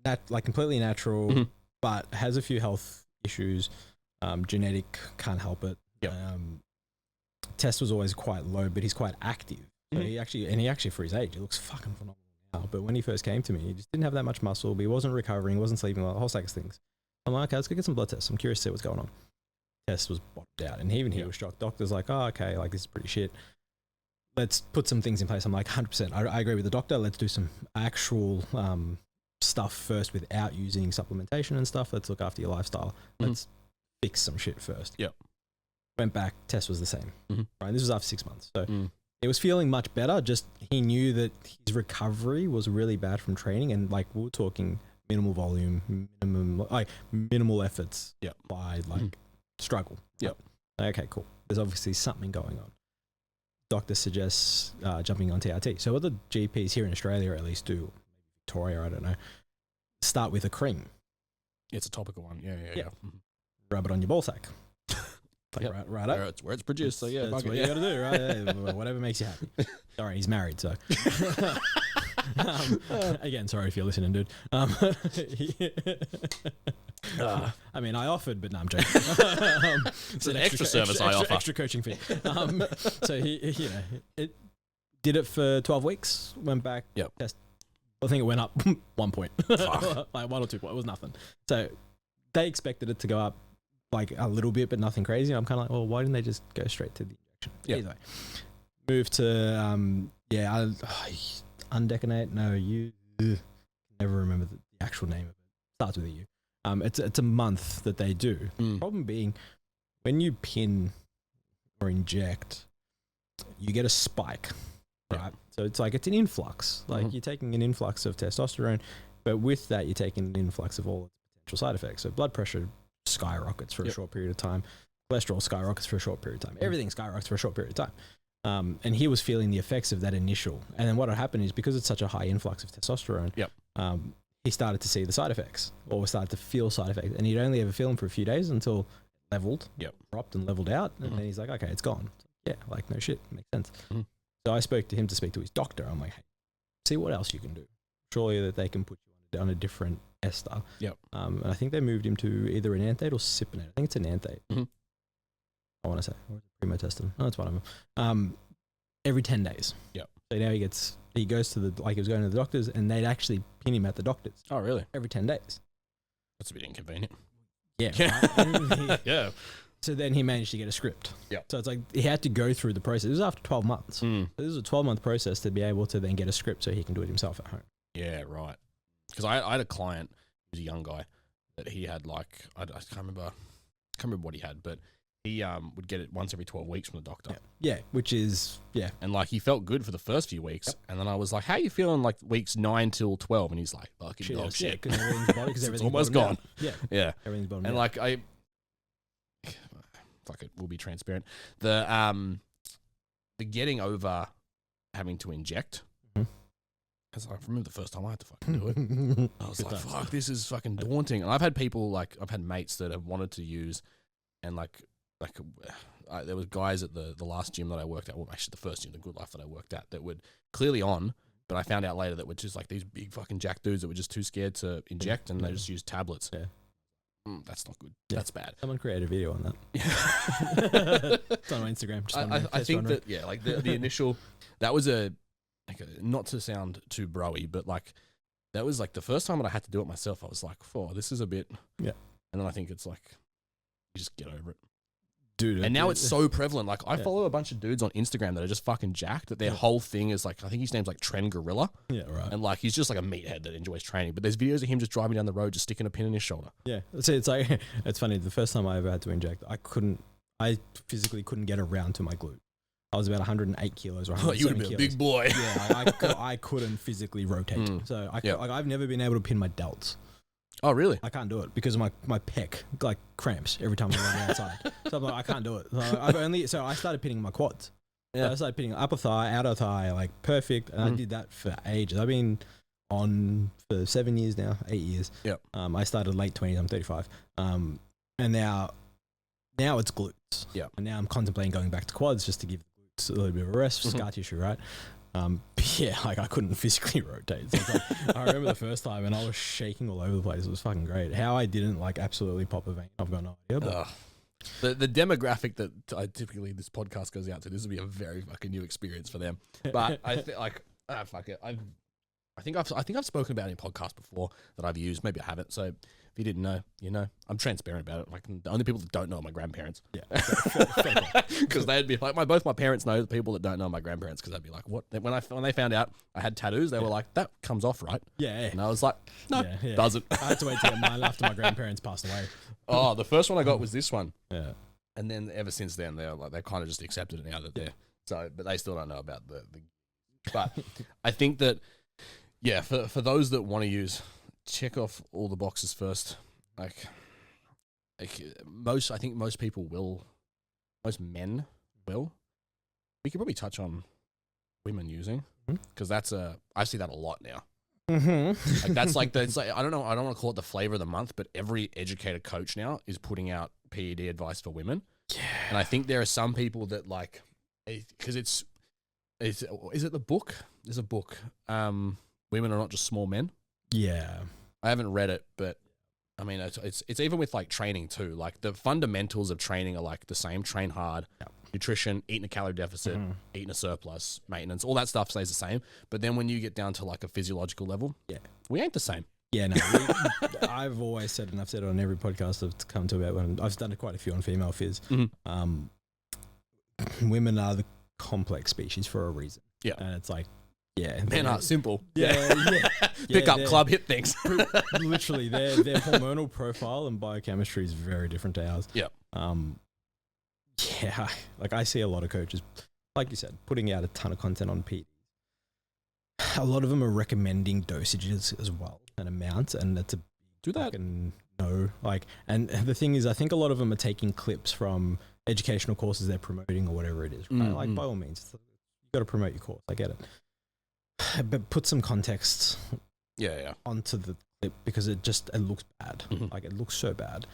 completely natural, but has a few health issues. Genetic, can't help it. Yep. Test was always quite low, but he's quite active. So he actually for his age, he looks fucking phenomenal now. But when he first came to me, he just didn't have that much muscle, but he wasn't recovering, he wasn't sleeping, a whole stack of things. I'm like, okay, let's go get some blood tests. I'm curious to see what's going on. Test was bottomed out, and even he was shocked. Doctor's like, oh, okay, like this is pretty shit. Let's put some things in place. I'm like, 100%. I agree with the doctor. Let's do some actual stuff first without using supplementation and stuff. Let's look after your lifestyle. Let's fix some shit first. Yep. Went back. Test was the same. Right. This was after 6 months. So it was feeling much better. Just he knew that his recovery was really bad from training, and like we were talking minimal volume, minimal efforts. Yep. By struggle. Yep. Okay, cool. There's obviously something going on. Doctor suggests jumping on TRT. So what the GPs here in Australia at least do, maybe Victoria, I don't know, start with a cream. It's a topical one. Yeah. Rub it on your ball sack. Right up. It's where it's produced. So yeah, that's what you got to do, right? Yeah, whatever makes you happy. Sorry, he's married, so. Again, sorry if you're listening, dude. I mean, I offered, but no, I'm joking. It's an extra service I offer. Extra coaching fee. So he it did it for 12 weeks, went back, test. I think it went up 1 point. Like 1 or 2 points. It was nothing. So they expected it to go up like a little bit, but nothing crazy. I'm kind of like, well, why didn't they just go straight to the injection? Anyway, move to, undecanate. No, you never remember the actual name of it. Starts with a U. It's a month that they do. Problem being, when you pin or inject, you get a spike, right? So it's an influx. Like you're taking an influx of testosterone, but with that, you're taking an influx of all its potential side effects. So blood pressure skyrockets for a short period of time. Cholesterol skyrockets for a short period of time. Everything skyrockets for a short period of time. And he was feeling the effects of that initial. And then what had happened is because it's such a high influx of testosterone, he started to see the side effects or started to feel side effects. And he'd only ever feel them for a few days until leveled, dropped and leveled out. And then he's like, okay, it's gone. Yeah, like no shit. Makes sense. So I spoke to him to speak to his doctor. I'm like, hey, see what else you can do. Surely that they can put you on a different ester. And I think they moved him to either an anthate or cypionate. I think it's an anthate. I want to say, or primotestin. No, it's one of them. Every 10 days. So now he goes to he was going to the doctors, and they'd actually pin him at the doctors. Oh, really? Every 10 days. That's a bit inconvenient. Yeah. Right? Yeah. So then he managed to get a script. So it's like he had to go through the process. This was after 12 months. So this is a 12-month process to be able to then get a script so he can do it himself at home. Yeah, right. Because I had a client, he was a young guy, that he had I can't remember what he had, but he would get it once every 12 weeks from the doctor. Which is, And he felt good for the first few weeks. And then I was like, how are you feeling weeks 9 till 12? And he's like, fucking dog shit. Because everything's it's almost gone. Yeah. Everything's bottomed out. And we'll be transparent. The getting over having to inject because I remember the first time I had to fucking do it. I was like, fuck, this is fucking daunting. And I've had people I've had mates that have wanted to use, and there was guys at the last gym that I worked at, well, actually the first gym, the Good Life that I worked at, that would clearly on, but I found out later that were just like these big fucking jack dudes that were just too scared to inject, and they just used tablets. Yeah. That's not good. Yeah. That's bad. Someone create a video on that. It's on my Instagram. I think that, like the initial, that was not to sound too broy, but like, that was like the first time that I had to do it myself. I was like, oh, this is a bit. Yeah. And then I think it's like, you just get over it. Dude. And now it's so prevalent. Like, I follow a bunch of dudes on Instagram that are just fucking jacked, that their whole thing is like, I think his name's like Tren Gorilla. Yeah, right. And like, he's just like a meathead that enjoys training. But there's videos of him just driving down the road, just sticking a pin in his shoulder. Yeah. See, it's like, it's funny. The first time I ever had to inject, I physically couldn't get around to my glute. I was about 108 kilos or 107 you would have been a big boy. Yeah, I couldn't physically rotate. So I've never been able to pin my delts. Oh, really? I can't do it because my pec like cramps every time I run outside. So I'm like, I can't do it. So I started pinning my quads. Yeah. So I started pinning upper thigh, outer thigh, like perfect. And I did that for ages. I've been on for 7 years now, 8 years. Yep. I started late 20s. I'm 35. And now it's glutes. Yeah. And now I'm contemplating going back to quads just to give the glutes a little bit of a rest for scar tissue, right? Yeah, like I couldn't physically rotate. So it's like, I remember the first time and I was shaking all over the place. It was fucking great. How I didn't like absolutely pop a vein, I've got no idea. But the demographic that I typically this podcast goes out to, this will be a very fucking new experience for them. But I think fuck it. I think I've spoken about it in podcasts before that I've used. Maybe I haven't. So if you didn't know, you know, I'm transparent about it. Like, the only people that don't know are my grandparents. Yeah, because they'd be like, both my parents know the people that don't know my grandparents, because they'd be like, what? When they found out I had tattoos, they were like, that comes off, right? Yeah. And I was like, no, doesn't. I had to wait till mine after my grandparents passed away. Oh, the first one I got was this one. Yeah. And then ever since then, they're like, they kind of just accepted it now that they're so, but they still don't know about the but I think that, yeah, for those that want to use, check off all the boxes first. I think most people will, most men will. We could probably touch on women using, because I see that a lot now. Like that's like it's like, I don't know, I don't want to call it the flavor of the month, but every educated coach now is putting out PED advice for women. Yeah. And I think there are some people that like, because is it the book? There's a book. Women Are Not Just Small Men. Yeah. I haven't read it, but I mean, it's even with like training too. Like the fundamentals of training are like the same. Train hard, nutrition, eating a calorie deficit, eating a surplus, maintenance, all that stuff stays the same. But then when you get down to like a physiological level, we ain't the same. Yeah, no. I've always said, and I've said it on every podcast I've come to about when I've done quite a few on female phys. Women are the complex species for a reason. Yeah. And it's like, men are simple. Yeah. Pick up, club, hit things. Literally, their hormonal profile and biochemistry is very different to ours. Yeah. Like I see a lot of coaches, like you said, putting out a ton of content on PED. A lot of them are recommending dosages as well and amounts, and that's a do that. No, like, and the thing is, I think a lot of them are taking clips from educational courses they're promoting or whatever it is. Right? Like by all means, you got to promote your course. I get it. But put some context onto the clip, because it looks bad. Like it looks so bad.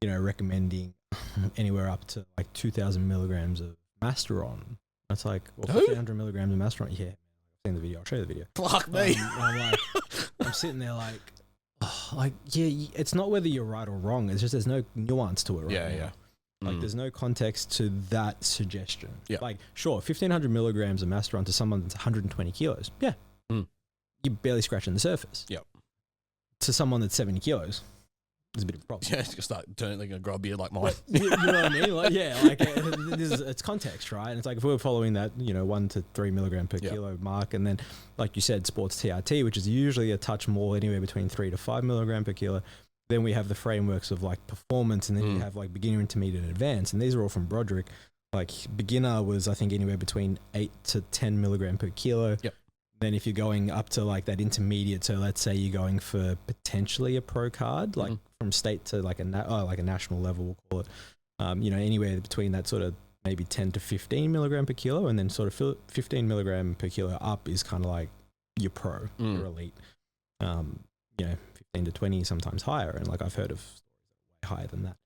Recommending anywhere up to like 2,000 milligrams of Masteron. That's like 300 milligrams of Masteron. Yeah, I've seen the video. I'll show you the video. Fuck me. I'm sitting there like, it's not whether you're right or wrong. It's just there's no nuance to it. Right now. Like there's no context to that suggestion. Yeah. Like sure, 1,500 milligrams of Masteron to someone that's 120 kilos. Yeah. You're barely scratching the surface. Yeah. To someone that's 70 kilos, there's a bit of a problem. Yeah, it's gonna start turning, they're gonna grow a beard like mine. You know what I mean? Like, it's context, right? And it's like if we were following that, 1 to 3 milligram per kilo mark, and then like you said, sports TRT, which is usually a touch more, anywhere between 3 to 5 milligram per kilo. Then we have the frameworks of like performance, and then you have like beginner, intermediate, and advanced, and these are all from Broderick. Like beginner was, I think, anywhere between 8 to 10 milligram per kilo. Yep. Then if you're going up to like that intermediate, so let's say you're going for potentially a pro card, like from state to like a national level, we'll call it, anywhere between that sort of maybe 10 to 15 milligram per kilo, and then sort of 15 milligram per kilo up is kind of like you're pro, you're elite. 15 to 20, sometimes higher, and like I've heard of stories way higher than that.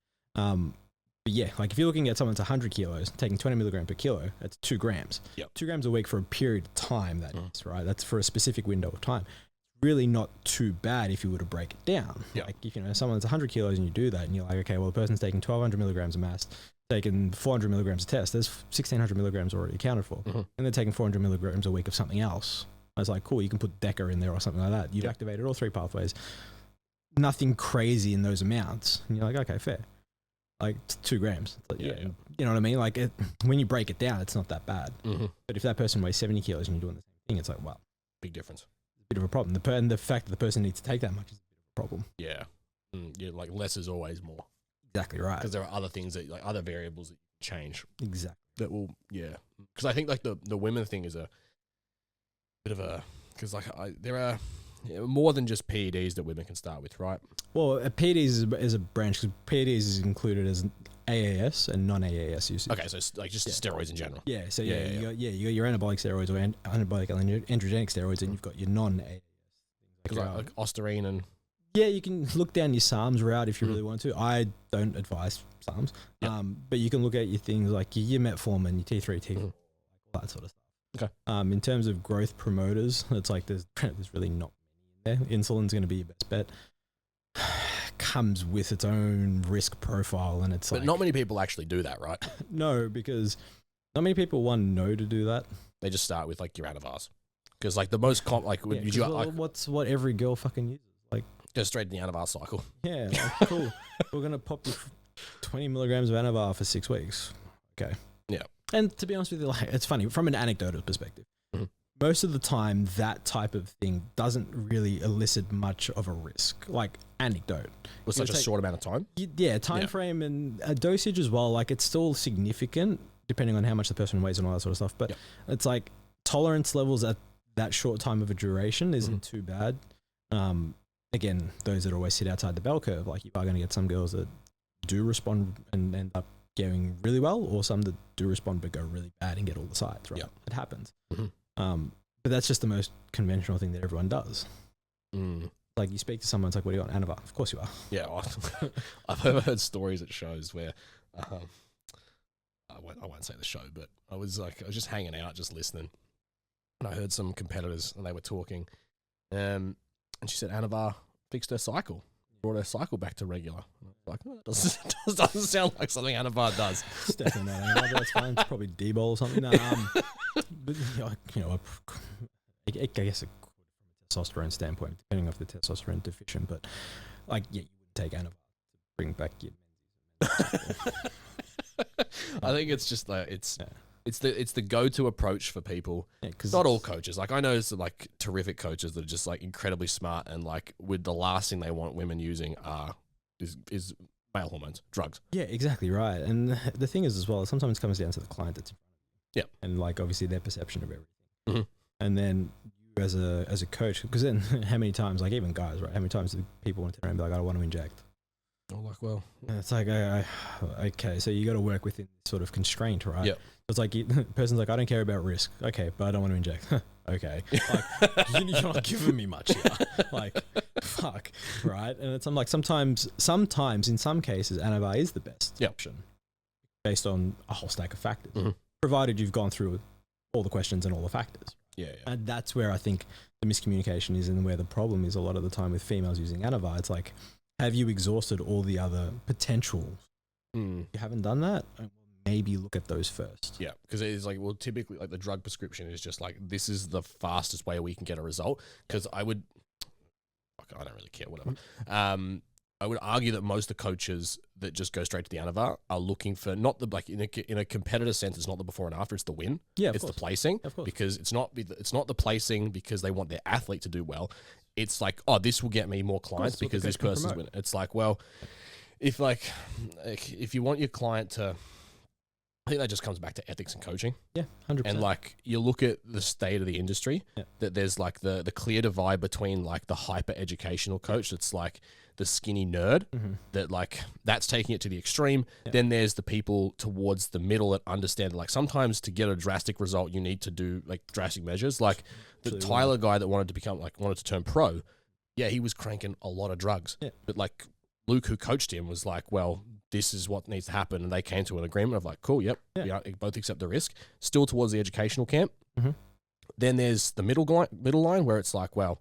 But yeah, like if you're looking at someone that's 100 kilos, taking 20 milligram per kilo, that's 2 grams. Yep. 2 grams a week for a period of time, that is, right? That's for a specific window of time. Really not too bad if you were to break it down. Yep. Like if someone's 100 kilos and you do that and you're like, okay, well, the person's taking 1200 milligrams of mass, taking 400 milligrams of test, there's 1600 milligrams already accounted for. And they're taking 400 milligrams a week of something else. I was like, cool, you can put Deca in there or something like that. You've activated all 3 pathways. Nothing crazy in those amounts. And you're like, okay, fair. Like 2 grams. Like, you know what I mean? Like when you break it down, it's not that bad. But if that person weighs 70 kilos and you're doing the same thing, it's like, wow. Big difference. A bit of a problem. And the fact that the person needs to take that much is a bit of a problem. Yeah. Yeah, like less is always more. Exactly right. Because there are other things that, like other variables that you can change. Exactly. That will, Because I think like the women thing is a bit of a, because like there are more than just PEDs that women can start with, right? Well, PEDs is a branch, because PEDs is included as AAS and non-AAS usage. Okay, so it's like just steroids in general. Yeah, so you got your anabolic steroids or anabolic androgenic steroids, and you've got your non-AAS. Because like Osterine and... Yeah, you can look down your SARMs route if you really want to. I don't advise SARMs. But you can look at your things like your metformin, your T3, T4, all that sort of stuff. Okay. In terms of growth promoters, it's like there's really not many in there. Insulin's going to be your best bet. Comes with its own risk profile, and it's but not many people actually do that, right? No, because not many people know to do that. They just start with like your Anavars, because like the most what every girl fucking uses, like go straight in the Anavar cycle. Yeah, like, cool. We're gonna pop you 20 milligrams of Anavar for 6 weeks. Okay. Yeah. And to be honest with you, like it's funny from an anecdotal perspective. Most of the time, that type of thing doesn't really elicit much of a risk, like anecdote. With such a short amount of time? Time frame and a dosage as well. Like it's still significant depending on how much the person weighs and all that sort of stuff. But it's like tolerance levels at that short time of a duration isn't too bad. Again, those that always sit outside the bell curve, like you are going to get some girls that do respond and end up going really well, or some that do respond but go really bad and get all the sides, right? It happens. But that's just the most conventional thing that everyone does. Like you speak to someone, it's like, what do you want? Anavar? Of course you are. Yeah. I've heard stories at shows where, I won't say the show, but I was just hanging out, just listening. And I heard some competitors and they were talking. And she said Anavar fixed her cycle, brought her cycle back to regular. And I was like, it doesn't sound like something Anavar does. It's definitely not Anavar, that's fine. It's probably D-bol or something. No, but, I guess from a testosterone standpoint, depending on if the testosterone deficient, but like, you wouldn't take Anavar to bring back your I think it's just like, it's the go-to approach for people. Yeah, cause not all coaches. Like I know some like terrific coaches that are just like incredibly smart and like with the last thing they want women using is male hormones, drugs. Yeah, exactly right. And the thing is as well, sometimes it comes down to the client that's in front of you. Yeah. And like obviously their perception of everything. And then you as a coach, because then how many times, like even guys, right? How many times do people want to turn around and be like, I don't want to inject? Oh, like, well. And it's like, okay, so you got to work within this sort of constraint, right? Yeah. It's like, the person's like, I don't care about risk. Okay, but I don't want to inject. Okay. Like, you're not giving me much here. Like, fuck, right? And it's, I'm like, sometimes in some cases, Anavar is the best option based on a whole stack of factors, provided you've gone through all the questions and all the factors. Yeah. And that's where I think the miscommunication is and where the problem is a lot of the time with females using Anavar. It's like, have you exhausted all the other potentials? You haven't done that? Maybe look at those first. Yeah, because it is like, well, typically like the drug prescription is just like, this is the fastest way we can get a result. Because I don't really care, whatever. I would argue that most of the coaches that just go straight to the Anavar are looking for not the, like in a competitive sense, it's not the before and after, it's the win. Yeah, it's the placing. Of course. Because it's not the placing because they want their athlete to do well. It's like, oh, this will get me more clients because this person's winning. It's like, well, if you want your client to I think that just comes back to ethics and coaching. Yeah, 100%. And like you look at the state of the industry, Yeah. that there's like the clear divide between like the hyper educational coach that's like the skinny nerd that like that's taking it to the extreme. Yeah. Then there's the people towards the middle that understand like sometimes to get a drastic result you need to do like drastic measures. Like the Absolutely. Tyler guy that wanted to turn pro, yeah, he was cranking a lot of drugs. Yeah. But like Luke, who coached him, was like, well, this is what needs to happen. And they came to an agreement of like, cool, yep, Yeah. we both accept the risk. Still towards the educational camp. Mhm. Then there's the middle line where it's like, well,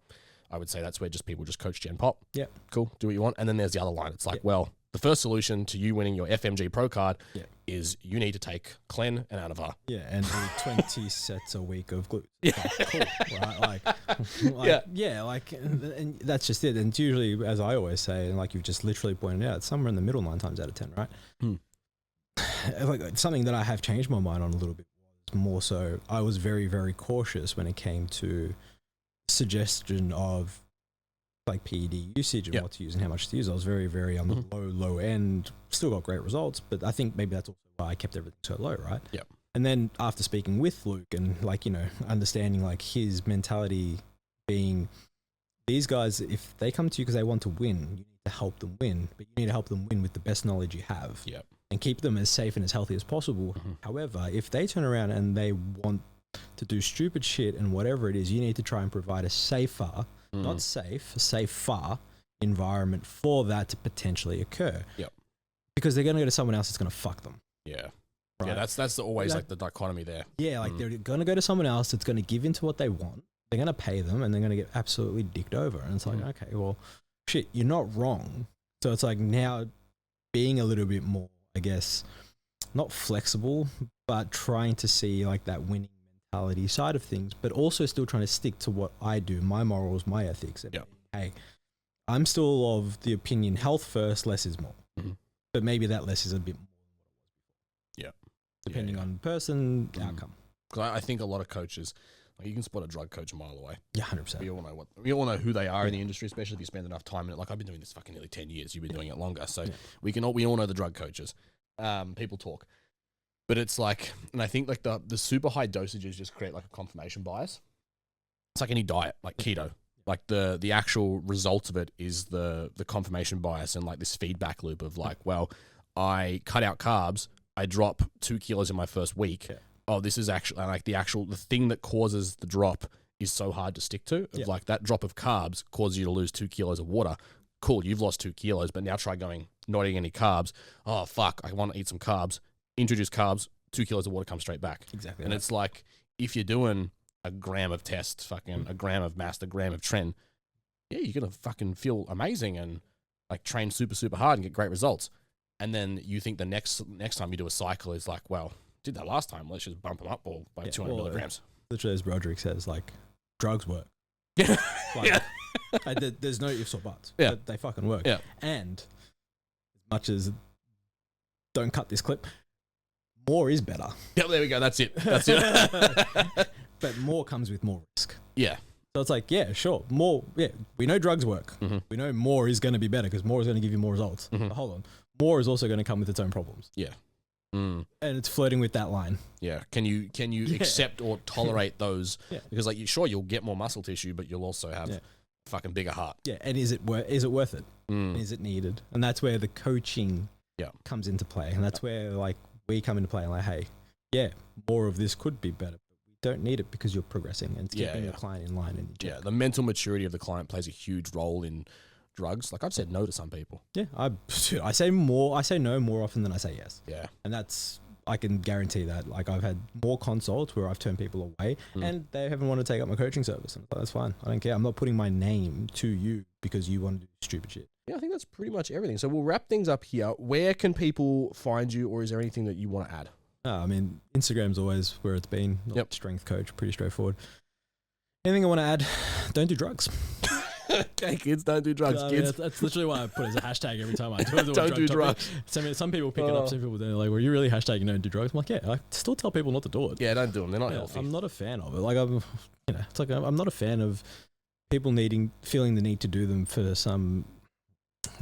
I would say that's where just people just coach Gen Pop. Yeah. Cool, do what you want. And then there's the other line. It's like, Yeah. well, the first solution to you winning your FMG Pro card Yeah. is you need to take Clen and Anavar. Yeah, and do 20 sets a week of glutes. Yeah. Like, cool, right? And that's just it. And it's usually, as I always say, and like you've just literally pointed out, it's somewhere in the middle 9 times out of 10, right? Like something that I have changed my mind on a little bit was more so I was very, very cautious when it came to suggestion of like PED usage and Yeah. what to use and how much to use. I was very, very on the low end. Still got great results, but I think maybe that's also why I kept everything so low, right? Yeah. And then after speaking with Luke and like, you know, understanding like his mentality being these guys, if they come to you because they want to win, you need to help them win, but you need to help them win with the best knowledge you have. Yep. And keep them as safe and as healthy as possible. However, if they turn around and they want to do stupid shit and whatever it is, you need to try and provide a safer, not safe, safer environment for that to potentially occur. Yep. Because they're going to go to someone else that's going to fuck them. Yeah. Right? Yeah, that's always like the dichotomy there. Yeah, like they're going to go to someone else that's going to give into what they want. They're going to pay them and they're going to get absolutely dicked over. And it's like, okay, well, shit, you're not wrong. So it's like now being a little bit more, I guess, not flexible, but trying to see like that winning mentality side of things, but also still trying to stick to what I do, my morals, my ethics. And hey, I'm still of the opinion health first, less is more. But maybe that less is a bit more than what it was before. Yeah. Depending on person, outcome. Because I think a lot of coaches, like you can spot a drug coach a mile away. Yeah, 100%. We all know who they are in the industry, especially if you spend enough time in it. Like I've been doing this fucking nearly 10 years. You've been doing it longer. So we all know the drug coaches. People talk. But it's like, and I think like the super high dosages just create like a confirmation bias. It's like any diet, like keto. Like the actual result of it is the confirmation bias and like this feedback loop of like, well, I cut out carbs, I drop 2 kilos in my first week. Yeah. Oh, this is actually like the thing that causes the drop is so hard to stick to. Of like that drop of carbs causes you to lose 2 kilos of water. Cool, you've lost 2 kilos, but now try not eating any carbs. Oh fuck, I want to eat some carbs. Introduce carbs, 2 kilos of water comes straight back. Exactly. And it's like if you're doing a gram of test, fucking a gram of mast, a gram of Tren, yeah, you're gonna fucking feel amazing and like train super, super hard and get great results. And then you think the next time you do a cycle is like, well, did that last time, let's just bump them up all by 200 milligrams. Literally, as Broderick says, like drugs work. Yeah. Like, there's no ifs or buts. Yeah. They fucking work. Yeah. And as much as don't cut this clip, more is better. Yeah, there we go. That's it. But more comes with more risk. Yeah. So it's like, yeah, sure. More, yeah, we know drugs work. We know more is going to be better because more is going to give you more results. But hold on. More is also going to come with its own problems. Yeah. And it's flirting with that line. Yeah. Can you accept or tolerate those? Yeah. Because like you'll get more muscle tissue, but you'll also have a fucking bigger heart. Yeah. And is it worth it? Is it needed? And that's where the coaching comes into play. And that's where like we come into play and like, hey, yeah, more of this could be better. Don't need it because you're progressing and it's keeping your client in line. And yeah, the mental maturity of the client plays a huge role in drugs. Like I've said no to some people. Yeah, I say no more often than I say yes. Yeah, and I can guarantee that. Like I've had more consults where I've turned people away and they haven't wanted to take up my coaching service. And that's fine. I don't care. I'm not putting my name to you because you want to do stupid shit. Yeah, I think that's pretty much everything. So we'll wrap things up here. Where can people find you, or is there anything that you want to add? I mean, Instagram's always where it's been. Strength coach, pretty straightforward. Anything I want to add? Don't do drugs. Okay, kids, don't do drugs. Kids, that's literally why I put it as a hashtag every time I do it. Don't do drugs. Some people pick it up. Some people don't. Like, were you really hashtagging don't do drugs? I'm like, yeah. I still tell people not to do it. Yeah, don't do them. They're not healthy. I'm not a fan of it. Like it's like I'm not a fan of people feeling the need to do them for some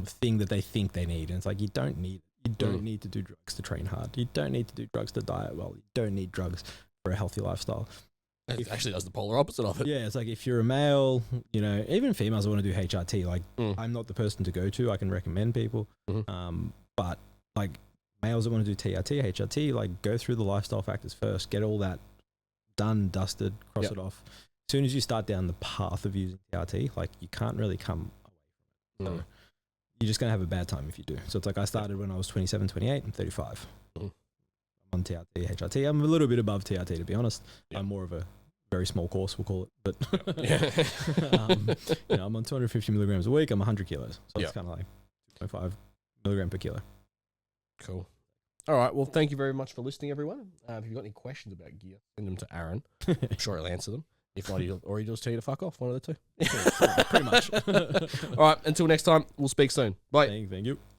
thing that they think they need. And it's like you don't need it. You don't need to do drugs to train hard. You don't need to do drugs to diet well. You don't need drugs for a healthy lifestyle. It actually does the polar opposite of it. Yeah, it's like if you're a male, you know, even females that want to do HRT, like I'm not the person to go to. I can recommend people. But like males that want to do TRT, HRT, like go through the lifestyle factors first, get all that done, dusted, cross it off. As soon as you start down the path of using TRT, like you can't really come away from it. So you're just going to have a bad time if you do. So it's like I started when I was 27, 28, and 35. I'm on TRT, HRT. I'm a little bit above TRT, to be honest. I'm more of a very small course, we'll call it. But you know, I'm on 250 milligrams a week. I'm 100 kilos. So it's kind of like 2.5 milligram per kilo. Cool. All right. Well, thank you very much for listening, everyone. If you've got any questions about gear, send them to Aaron. I'm sure he'll answer them. If not, he'll just tell you to fuck off. One of the two. Pretty much. All right. Until next time, we'll speak soon. Bye. Thank you.